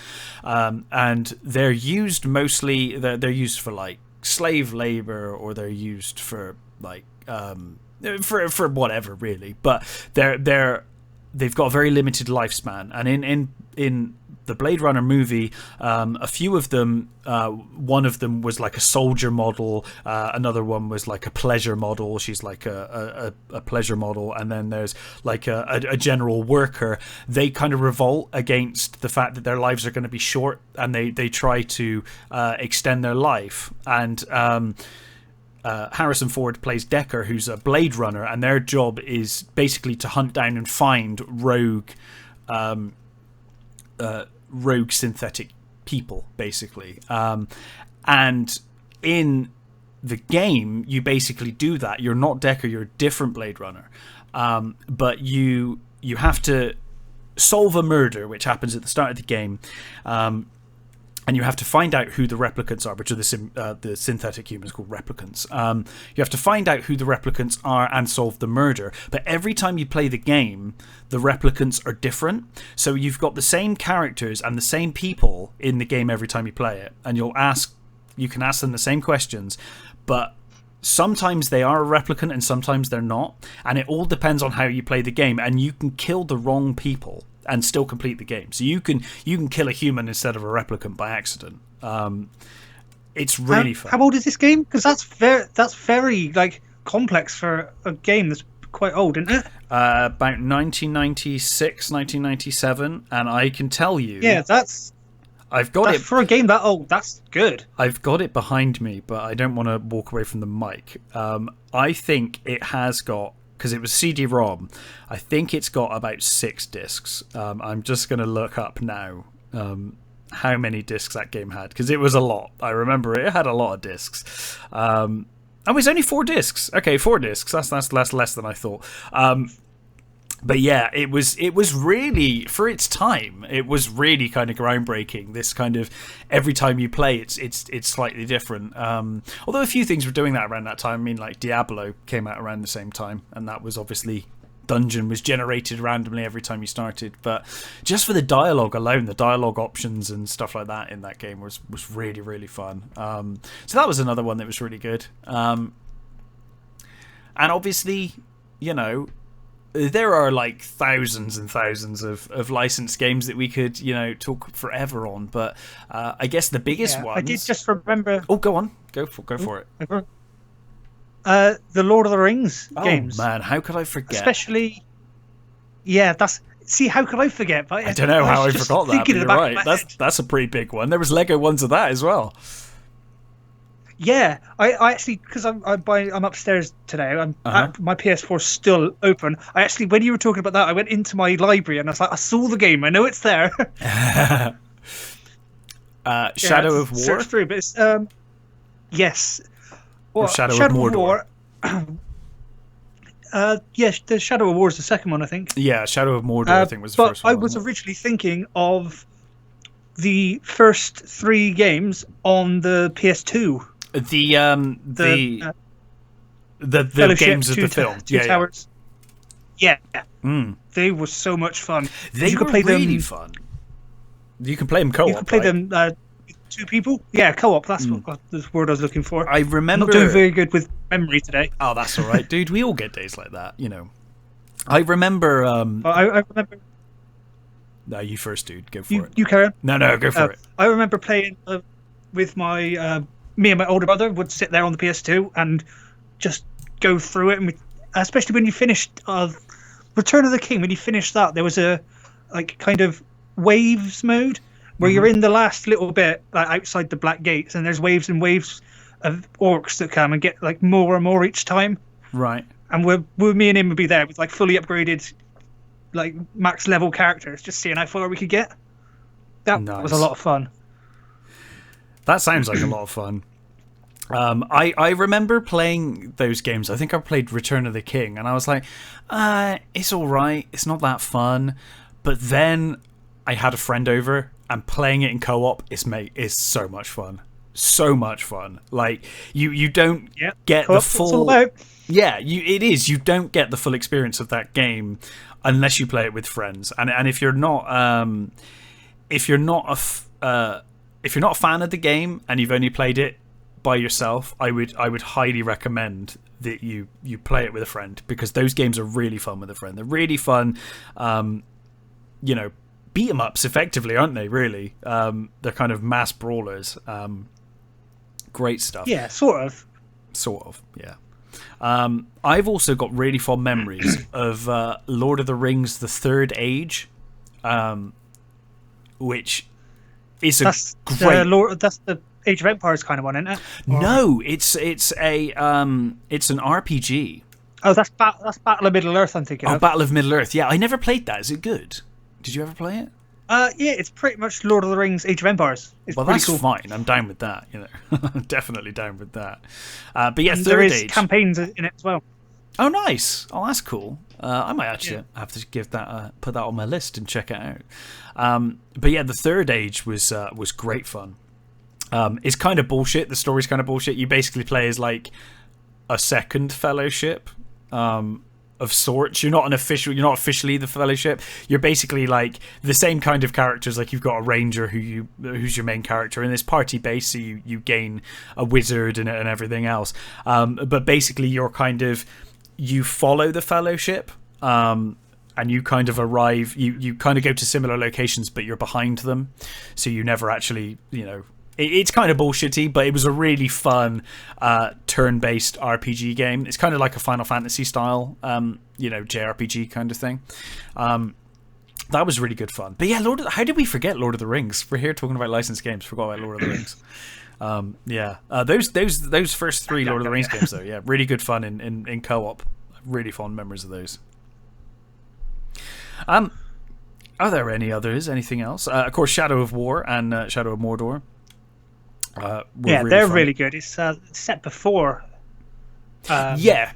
and they're used mostly. They're used for like slave labor, or they're used for like for whatever really. But they've got a very limited lifespan, and in the Blade Runner movie, a few of them, one of them was like a soldier model, another one was like a pleasure model. She's like a pleasure model, and then there's like a general worker. They kind of revolt against the fact that their lives are going to be short, and they try to extend their life. And Harrison Ford plays Deckard, who's a Blade Runner, and their job is basically to hunt down and find rogue synthetic people, basically. And in the game, you basically do that. You're not Deckard, you're a different Blade Runner. But you have to solve a murder, which happens at the start of the game. And you have to find out who the replicants are, which are the synthetic humans called replicants. You have to find out who the replicants are and solve the murder. But every time you play the game, the replicants are different. So you've got the same characters and the same people in the game every time you play it. And you can ask them the same questions, but sometimes they are a replicant and sometimes they're not. And it all depends on how you play the game. And you can kill the wrong people and still complete the game. So you can kill a human instead of a replicant by accident. It's really fun. How old is this game? Because that's very like complex for a game that's quite old, isn't it? About 1996, 1997, and I can tell you. Yeah, I've got it for a game that old. That's good. I've got it behind me, but I don't want to walk away from the mic. I think it has got, because it was CD-ROM, I think it's got about 6 discs. I'm just going to look up now how many discs that game had, because it was a lot. I remember it had a lot of discs. It was only 4 discs. Okay, 4 discs. That's less than I thought. But yeah, it was really, for its time, it was really kind of groundbreaking. This kind of, every time you play, it's slightly different. Although a few things were doing that around that time. I mean, like Diablo came out around the same time, and that was obviously, dungeon was generated randomly every time you started. But just for the dialogue alone, the dialogue options and stuff like that in that game was really, really fun. So that was another one that was really good. And obviously, you know, there are like thousands and thousands of licensed games that we could, talk forever on. But I guess the biggest ones. I did just remember. Oh, go on, go for it. The Lord of the Rings games. Oh man, how could I forget? Especially, see, how could I forget? But I don't know how I forgot that. But you're right. That's a pretty big one. There was Lego ones of that as well. Yeah, I actually, because I'm upstairs today. My PS4's still open. I actually, when you were talking about that, I went into my library and I was like, I saw the game. I know it's there. Shadow of War. Search through, but it's yes. Or Shadow of Mordor. Yes, the Shadow of War is the second one, I think. Yeah, Shadow of Mordor, I think was the first one. But I was originally thinking of the first 3 games on the PS2. The games of the film. Two Towers. Yeah. Mm. They were so much fun. They were really fun. You can play them co-op. You can play them 2 people. Yeah, co-op. That's what the word I was looking for. I remember. I'm not doing very good with memory today. Oh, that's all right, dude. We all get days like that, I remember. I remember. No, you first, dude. Go for it. You carry on. No, go for it. I remember playing with my. Me and my older brother would sit there on the PS2 and just go through it, and especially when you finished Return of the King. When you finished that, there was a kind of waves mode where you're in the last little bit outside the Black Gates, and there's waves and waves of orcs that come and get more and more each time. Right. And me and him would be there with fully upgraded, max level characters, just seeing how far we could get. That was a lot of fun. That sounds like a lot of fun. I remember playing those games. I think I played Return of the King, and I was like, it's all right. It's not that fun. But then I had a friend over, and playing it in co-op is so much fun. So much fun. You don't get the full. Yeah, it is. You don't get the full experience of that game unless you play it with friends. And if you're not a fan of the game and you've only played it by yourself, I would highly recommend that you play it with a friend, because those games are really fun with a friend. They're really fun, beat 'em ups effectively, aren't they? Really, they're kind of mass brawlers. Great stuff. Yeah, sort of. Yeah. I've also got really fond memories of Lord of the Rings: The Third Age, which is that's the Age of Empires kind of one, isn't it? No, it's an RPG. Oh, that's Battle of Middle Earth, I'm thinking of. Battle of Middle Earth. Yeah, I never played that. Is it good? Did you ever play it? Yeah, it's pretty much Lord of the Rings: Age of Empires. It's that's cool. Fine. I'm down with that. I'm definitely down with that. But yeah, and Third there is Age campaigns in it as well. Oh, nice. Oh, that's cool. I might actually have to give that put that on my list and check it out. But yeah, the Third Age was great fun. It's kind of bullshit. The story's kind of bullshit. You basically play as a second Fellowship of sorts. You're not officially the Fellowship. You're basically the same kind of characters. You've got a ranger who's your main character, and it's party based, so you gain a wizard and everything else. But basically, you follow the Fellowship. And you kind of arrive. You kind of go to similar locations, but you're behind them, so you never actually It's kind of bullshitty, but it was a really fun turn-based RPG game. It's kind of like a Final Fantasy style, JRPG kind of thing. That was really good fun. But yeah, how did we forget Lord of the Rings? We're here talking about licensed games. Forgot about Lord of the Rings. Those first 3 Lord of the Rings games, though, yeah, really good fun in co-op. Really fond memories of those. Are there any others? Anything else? Of course, Shadow of War and Shadow of Mordor. They're really good. It's set before. Yeah.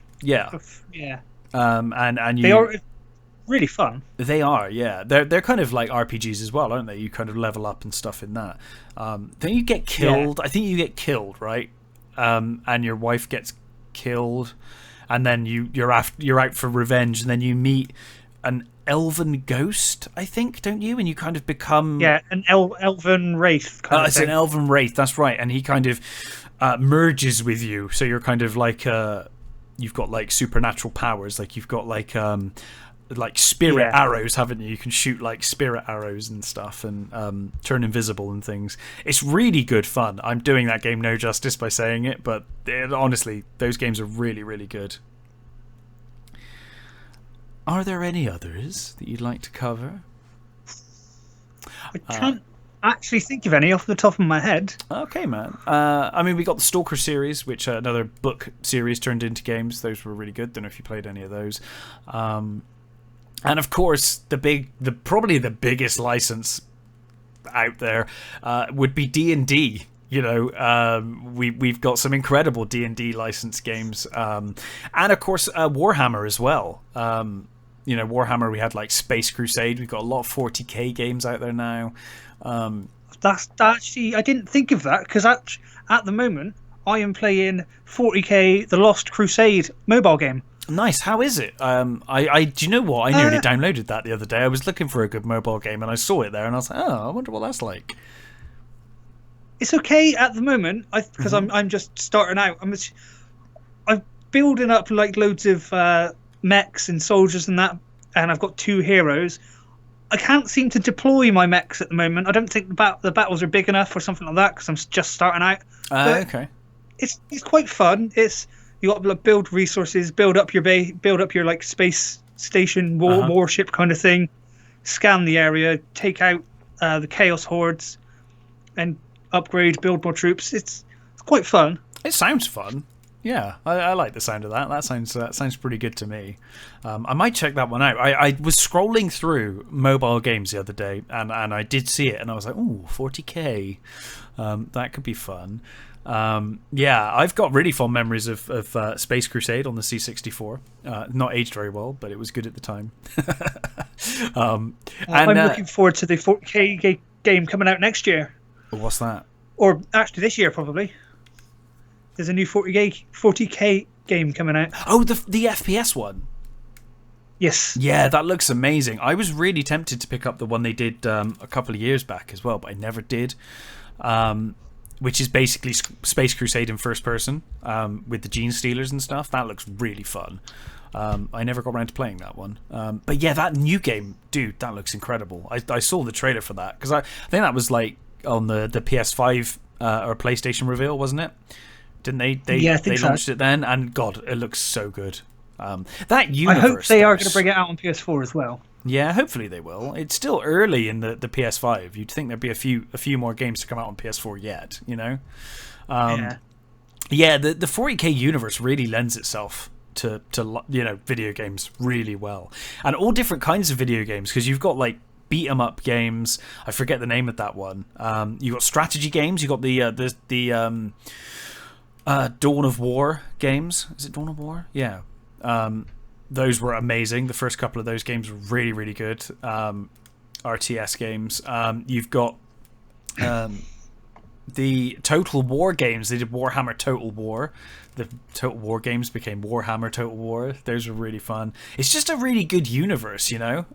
And they are really fun. They are, yeah. They're kind of like RPGs as well, aren't they? You kind of level up and stuff in that. Then you get killed. Yeah. I think you get killed, right? And your wife gets killed, and then you're out for revenge, and then you meet an elven ghost, I think, don't you? And you kind of become an elven wraith kind of it's thing. An elven wraith, that's right. And he kind of merges with you, so you're kind of like you've got like supernatural powers, like you've got like spirit arrows, haven't you? You can shoot like spirit arrows and stuff, and turn invisible and things. It's really good fun. I'm doing that game no justice by saying it, but honestly, those games are really, really good. Are there any others that you'd like to cover? I can't actually think of any off the top of my head. Okay, man. I mean, we got the Stalker series, which another book series turned into games. Those were really good. Don't know if you played any of those. And of course, probably the biggest license out there would be D&D. You know, we've got some incredible D&D licensed games, and of course Warhammer as well. You know, Warhammer, we had like Space Crusade. We've got a lot of 40k games out there now. That's actually, I didn't think of that, because at the moment I am playing 40k The Lost Crusade mobile game. Nice. How is it? I do you know what? I nearly downloaded that the other day. I was looking for a good mobile game and I saw it there and I was like, oh, I wonder what that's like. It's okay at the moment, because I'm just starting out. I'm building up like loads of mechs and soldiers and that, and I've got 2 heroes. I can't seem to deploy my mechs at the moment. I don't think the battles are big enough or something like that, because I'm just starting out. Okay. It's quite fun. You got to build resources, build up your base, build up your like space station warship kind of thing, scan the area, take out the chaos hordes, and upgrade, build more troops. It's quite fun. It sounds fun. Yeah, I like the sound of that. That sounds pretty good to me. I might check that one out. I was scrolling through mobile games the other day, and I did see it, and I was like, ooh, 40k. That could be fun. Yeah, I've got really fond memories of Space Crusade on the C64. Not aged very well, but it was good at the time. And I'm looking forward to the 40k game coming out next year. What's that? Or actually this year, probably. There's a new 40k game coming out. Oh, the FPS one. Yes. Yeah, that looks amazing. I was really tempted to pick up the one they did a couple of years back as well, but I never did. Which is basically Space Crusade in first person, with the Gene Stealers and stuff. That looks really fun. I never got around to playing that one. But yeah, that new game, dude, that looks incredible. I saw the trailer for that, because I think that was like on the PS5 or PlayStation reveal, wasn't it? Didn't they? They launched it then, and God, it looks so good. That universe. I hope they are going to bring it out on PS4 as well. Yeah, hopefully they will. It's still early in the PS5. You'd think there'd be a few more games to come out on PS4 yet, you know? Yeah, the 40k universe really lends itself to video games really well. And all different kinds of video games, because you've got like beat 'em up games. I forget the name of that one. You got strategy games. You got the Dawn of War games. Is it Dawn of War? Yeah. Those were amazing. The first couple of those games were really, really good. RTS games. You've got the Total War games. They did Warhammer Total War. The Total War games became Warhammer Total War. Those were really fun. It's just a really good universe, you know?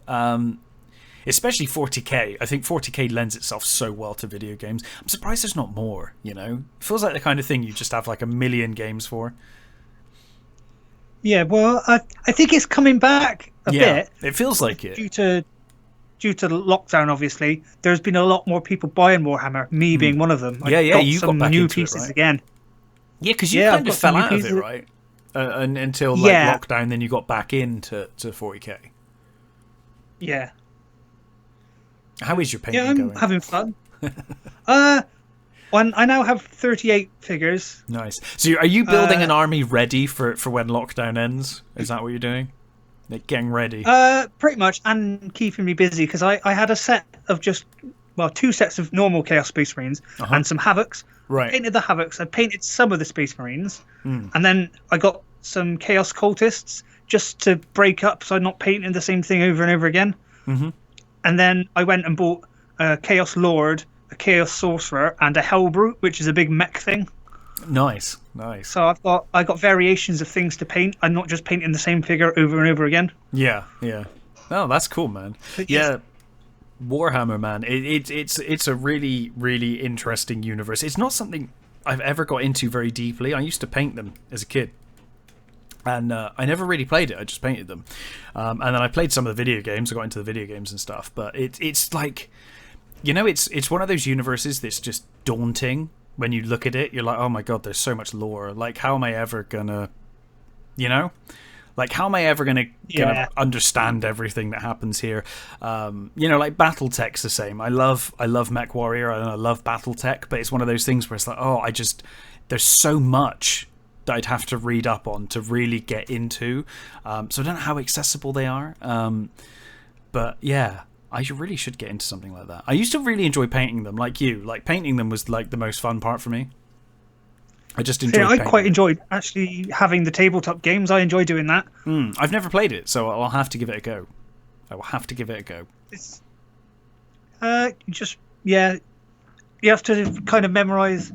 Especially 40k. I think 40k lends itself so well to video games. I'm surprised there's not more, you know? It feels like the kind of thing you just have like a million games for. Yeah, well, I think it's coming back a bit. It feels like it. Due to lockdown, obviously, there's been a lot more people buying Warhammer, me being one of them. You got back new into pieces it, right? again. Yeah, because you kind of fell out of it, right? Until like lockdown, then you got back into 40k. Yeah. How is your painting going? going? I'm having fun. I now have 38 figures. Nice. So are you building an army ready for when lockdown ends? Is that what you're doing? Like getting ready? Pretty much, and keeping me busy, because I had a set of two sets of normal Chaos Space Marines and some Havocs. Right. I painted the Havocs. I painted some of the Space Marines. And then I got some Chaos Cultists just to break up, so I'm not painting the same thing over and over again. Mm-hmm. And then I went and bought a Chaos Lord, a Chaos Sorcerer, and a Hellbrute, which is a big mech thing. Nice. So I got variations of things to paint. I'm not just painting the same figure over and over again. Yeah. Oh, that's cool, man. Yeah, Warhammer, man. It's a really, really interesting universe. It's not something I've ever got into very deeply. I used to paint them as a kid. And I never really played it. I just painted them, and then I played some of the video games. I got into the video games and stuff. But it's like, it's one of those universes that's just daunting when you look at it. You're like, oh my god, there's so much lore. Like, how am I ever gonna, like, how am I ever gonna understand everything that happens here? Like BattleTech's the same. I love MechWarrior and I love BattleTech, but it's one of those things where it's like, there's so much that I'd have to read up on to really get into. So I don't know how accessible they are. But yeah, I really should get into something like that. I used to really enjoy painting them, like you. Like, painting them was like the most fun part for me. I just enjoyed. I quite enjoyed actually having the tabletop games. I enjoy doing that. I've never played it, so I'll have to give it a go. I will have to give it a go. It's you have to kind of memorize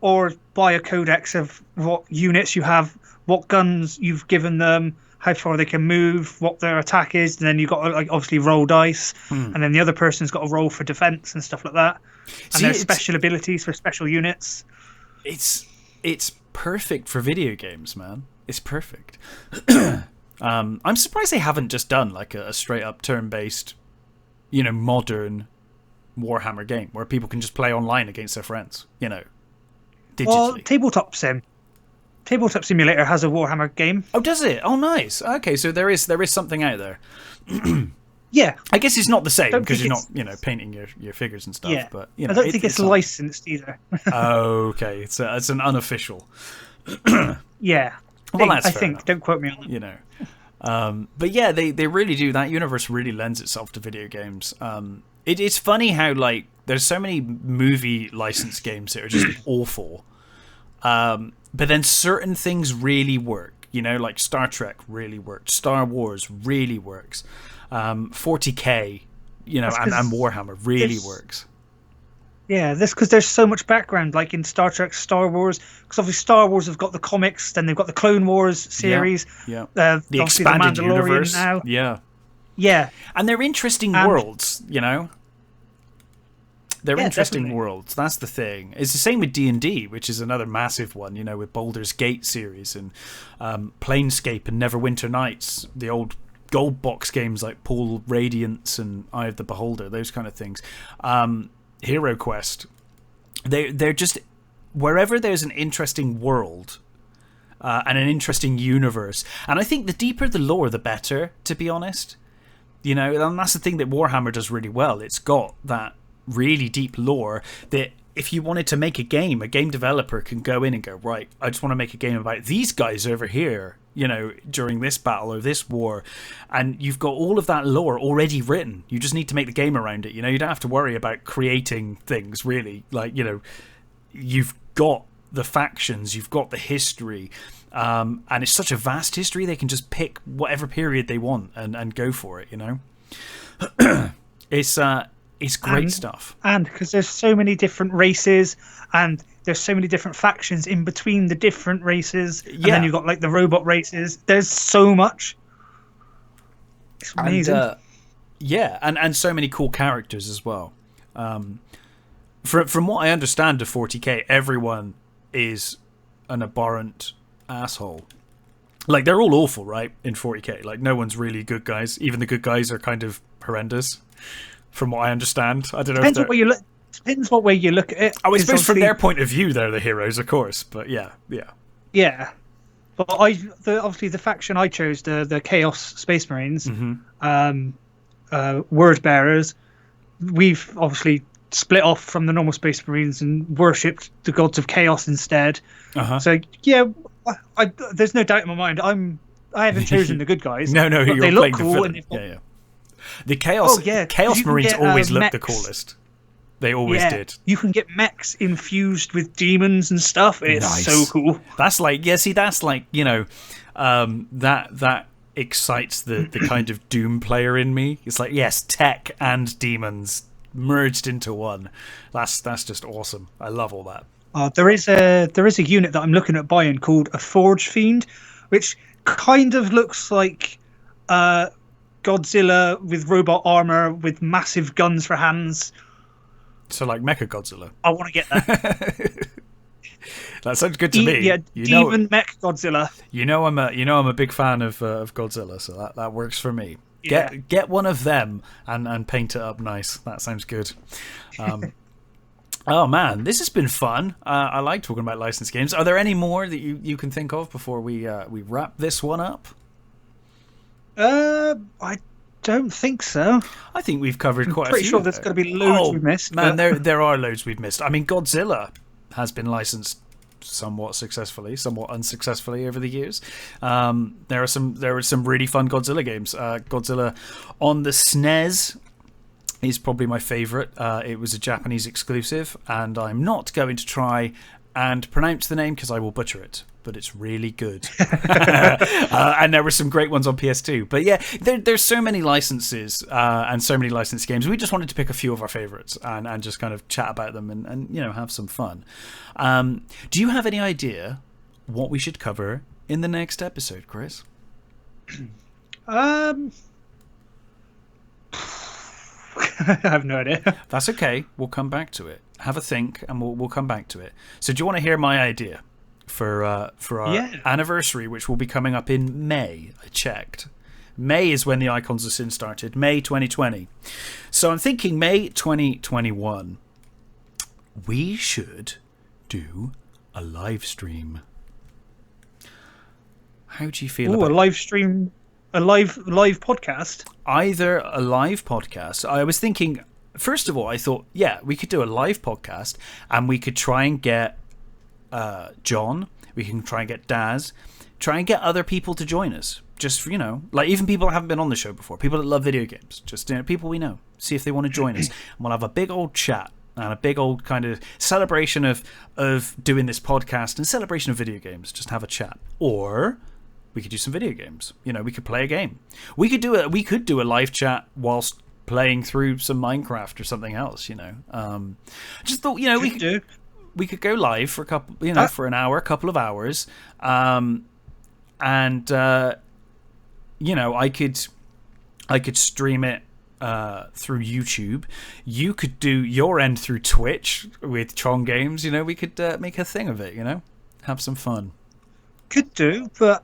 or buy a codex of what units you have, what guns you've given them, how far they can move, what their attack is, and then you've got to, like, obviously roll dice, and then the other person's got to roll for defense and stuff like that. And there's special abilities for special units. It's perfect for video games, man. It's perfect. I'm surprised they haven't just done like a straight up turn-based, modern Warhammer game where people can just play online against their friends, digitally. Well, Tabletop Simulator has a Warhammer game. Oh, does it? Oh, nice. Okay, so there is something out there. Yeah. I guess it's not the same because you're not, painting your figures and stuff. Yeah. But I don't think it's licensed either. Okay, it's an unofficial. Yeah. Well, I think. Don't quote me on that. But yeah, they really do. That universe really lends itself to video games. It's funny how, like, there's so many movie licensed games that are just awful. But then certain things really work. Like Star Trek really worked. Star Wars really works. 40K, and Warhammer really works. Yeah, this because there's so much background, like in Star Trek, Star Wars. Because obviously Star Wars have got the comics, then they've got the Clone Wars series. Yeah. The expanded universe. Now. Yeah. Yeah. And they're interesting worlds, They're interesting definitely. worlds. That's the thing. It's the same with D&D, which is another massive one, with Baldur's Gate series and Planescape and Neverwinter Nights, the old gold box games like Paul Radiance and Eye of the Beholder, those kind of things. Hero Quest. They're just, wherever there's an interesting world and an interesting universe. And I think the deeper the lore, the better, to be honest. And that's the thing that Warhammer does really well. It's got that really deep lore that if you wanted to make a game developer can go in and go, right, I just want to make a game about these guys over here, during this battle or this war, and you've got all of that lore already written. You just need to make the game around it. You don't have to worry about creating things, really. Like, you've got the factions, you've got the history, and it's such a vast history, they can just pick whatever period they want and go for it, It's great stuff. And because there's so many different races and there's so many different factions in between the different races. And then you've got like the robot races. There's so much. It's amazing. And, and so many cool characters as well. From what I understand of 40K, everyone is an abhorrent asshole. Like, they're all awful, right, in 40K. Like, no one's really good guys. Even the good guys are kind of horrendous. From what I understand, I don't know. Depends what way you look at it. I suppose from their point of view, they're the heroes, of course. But yeah. But obviously the faction I chose, the Chaos Space Marines, Word Bearers. We've obviously split off from the normal Space Marines and worshipped the gods of Chaos instead. So yeah, there's no doubt in my mind. I haven't chosen the good guys. No, but they look cool. And yeah. The Chaos Marines always look the coolest. They always did. You can get mechs infused with demons and stuff. It's so cool. That's like, that's like, that excites the kind of Doom player in me. It's like, yes, tech and demons merged into one. That's just awesome. I love all that. There is a unit that I'm looking at buying called a Forge Fiend, which kind of looks like Godzilla with robot armor with massive guns for hands. So like Mecha Godzilla. I want to get that. That sounds good to me. Yeah, You know, Demon Mech Godzilla. I'm a big fan of Godzilla, so that works for me. Yeah. Get one of them and paint it up nice. That sounds good. Oh man, this has been fun. I like talking about licensed games. Are there any more that you can think of before we wrap this one up? I don't think so. I think we've covered quite a few. Pretty sure there's going to be loads we've missed. Man, there are loads we've missed. I mean, Godzilla has been licensed somewhat successfully, somewhat unsuccessfully over the years. There were some really fun Godzilla games. Godzilla on the SNES is probably my favorite. It was a Japanese exclusive, and I'm not going to try and pronounce the name because I will butcher it, but it's really good. And there were some great ones on PS2. But yeah, there's so many licenses and so many licensed games. We just wanted to pick a few of our favorites and just kind of chat about them and have some fun. Do you have any idea what we should cover in the next episode, Chris? I have no idea. That's okay. We'll come back to it. Have a think, and we'll come back to it. So, do you want to hear my idea for our anniversary, which will be coming up in May? I checked. May is when the Icons of Sin started. May 2020. So I'm thinking May 2021. We should do a live stream. How do you feel about a live stream? A live podcast? Either a live podcast. I was thinking, first of all, I thought, yeah, we could do a live podcast and we could try and get John, we can try and get Daz, try and get other people to join us. Just, like even people that haven't been on the show before, people that love video games, just people we know, see if they want to join us. And we'll have a big old chat and a big old kind of celebration of doing this podcast and celebration of video games. Just have a chat. Or we could do some video games. We could play a game. We could do a live chat whilst playing through some Minecraft or something else. I just thought we could go live for a couple, for an hour, a couple of hours, and I could stream it through YouTube. You could do your end through Twitch with Chong Games. We could make a thing of it. Have some fun. Could do, but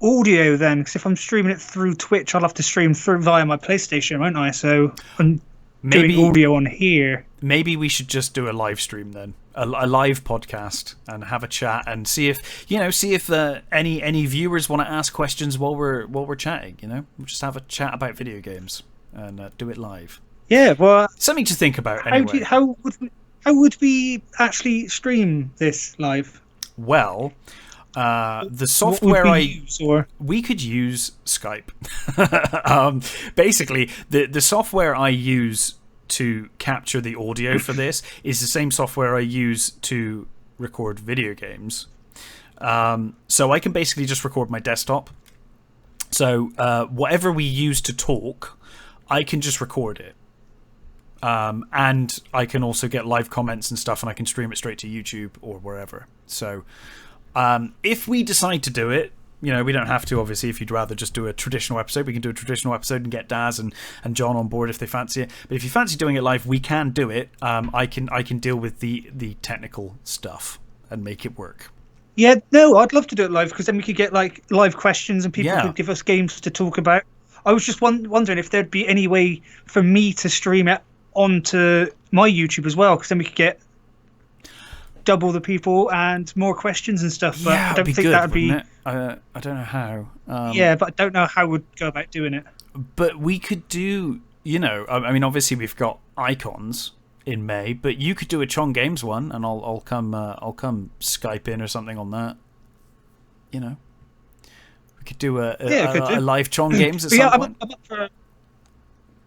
audio then, because if I'm streaming it through Twitch, I'll have to stream through via my PlayStation, won't I? So I'm doing audio on here. Maybe we should just do a live stream then, a live podcast, and have a chat and see if any viewers want to ask questions while we're chatting. We'll just have a chat about video games and do it live. Yeah, well, something to think about. Anyway, how would we actually stream this live? Well, the software we could use Skype. Basically, the software I use to capture the audio for this is the same software I use to record video games. So I can basically just record my desktop. So whatever we use to talk, I can just record it. And I can also get live comments and stuff, and I can stream it straight to YouTube or wherever. So if we decide to do it, we don't have to, obviously. If you'd rather just do a traditional episode, we can do a traditional episode and get Daz and John on board if they fancy it. But if you fancy doing it live, we can do it. I can deal with the technical stuff and make it work. Yeah, no, I'd love to do it live, because then we could get like live questions and people could give us games to talk about. I was just wondering if there'd be any way for me to stream it onto my YouTube as well, because then we could get double the people and more questions and stuff. But I don't think that would be. I don't know how. Yeah, but I don't know how we'd go about doing it. But we could do. I mean, obviously we've got Icons in May, but you could do a Chong Games one, and I'll come Skype in or something on that. We could do a live Chong Games at some point. I'm up for.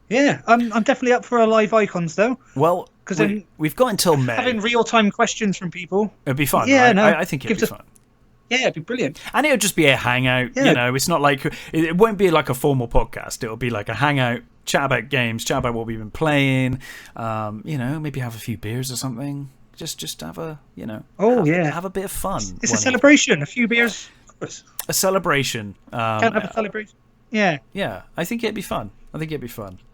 Yeah, I'm definitely up for a live Icons though. Well, because we've got until May. Having real-time questions from people. It'd be fun. Yeah, right? No, I think it'd be fun. Yeah, it'd be brilliant. And it would just be a hangout. Yeah. It's not like it won't be like a formal podcast. It'll be like a hangout, chat about games, chat about what we've been playing. Maybe have a few beers or something. Just have a have a bit of fun. It's a celebration. A few beers. A celebration. Can't have a celebration. Yeah. Yeah, I think it'd be fun.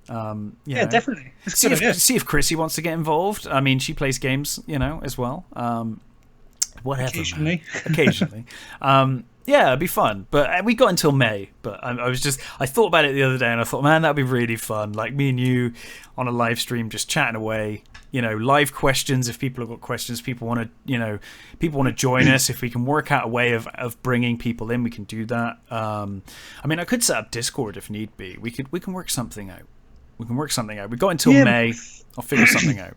Yeah, definitely. See if Chrissy wants to get involved. I mean, she plays games, as well. Whatever. Occasionally. Yeah, it'd be fun. But we got until May. But I thought about it the other day, and I thought, man, that'd be really fun. Like me and you on a live stream, just chatting away. Live questions. If people have got questions, people want to join us. If we can work out a way of bringing people in, we can do that. I mean, I could set up Discord if need be. We can work something out. We got until May. I'll figure something out.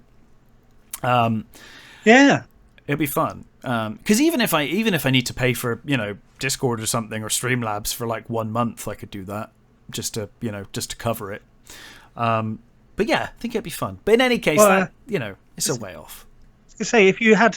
Yeah, it'll be fun. Because even if I need to pay for Discord or something or Streamlabs for like 1 month, I could do that just to cover it. But yeah, I think it'd be fun. But in any case, it's a way off. I was gonna say, if you had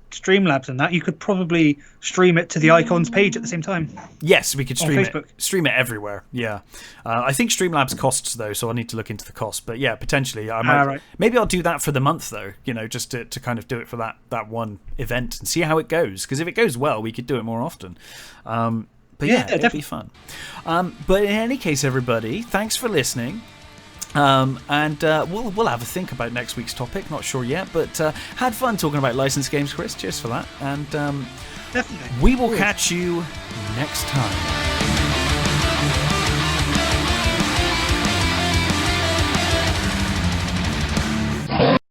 Streamlabs and that, you could probably stream it to the Icons page at the same time. Yes, we could stream it everywhere. Yeah, I think Streamlabs costs though, so I need to look into the cost. But yeah, potentially I might. Right. Maybe I'll do that for the month though. Just to kind of do it for that one event and see how it goes. Because if it goes well, we could do it more often. But yeah, it'd be fun. But in any case, everybody, thanks for listening. And we'll have a think about next week's topic. Not sure yet, but had fun talking about licensed games, Chris. Cheers for that. And definitely, we will catch you next time.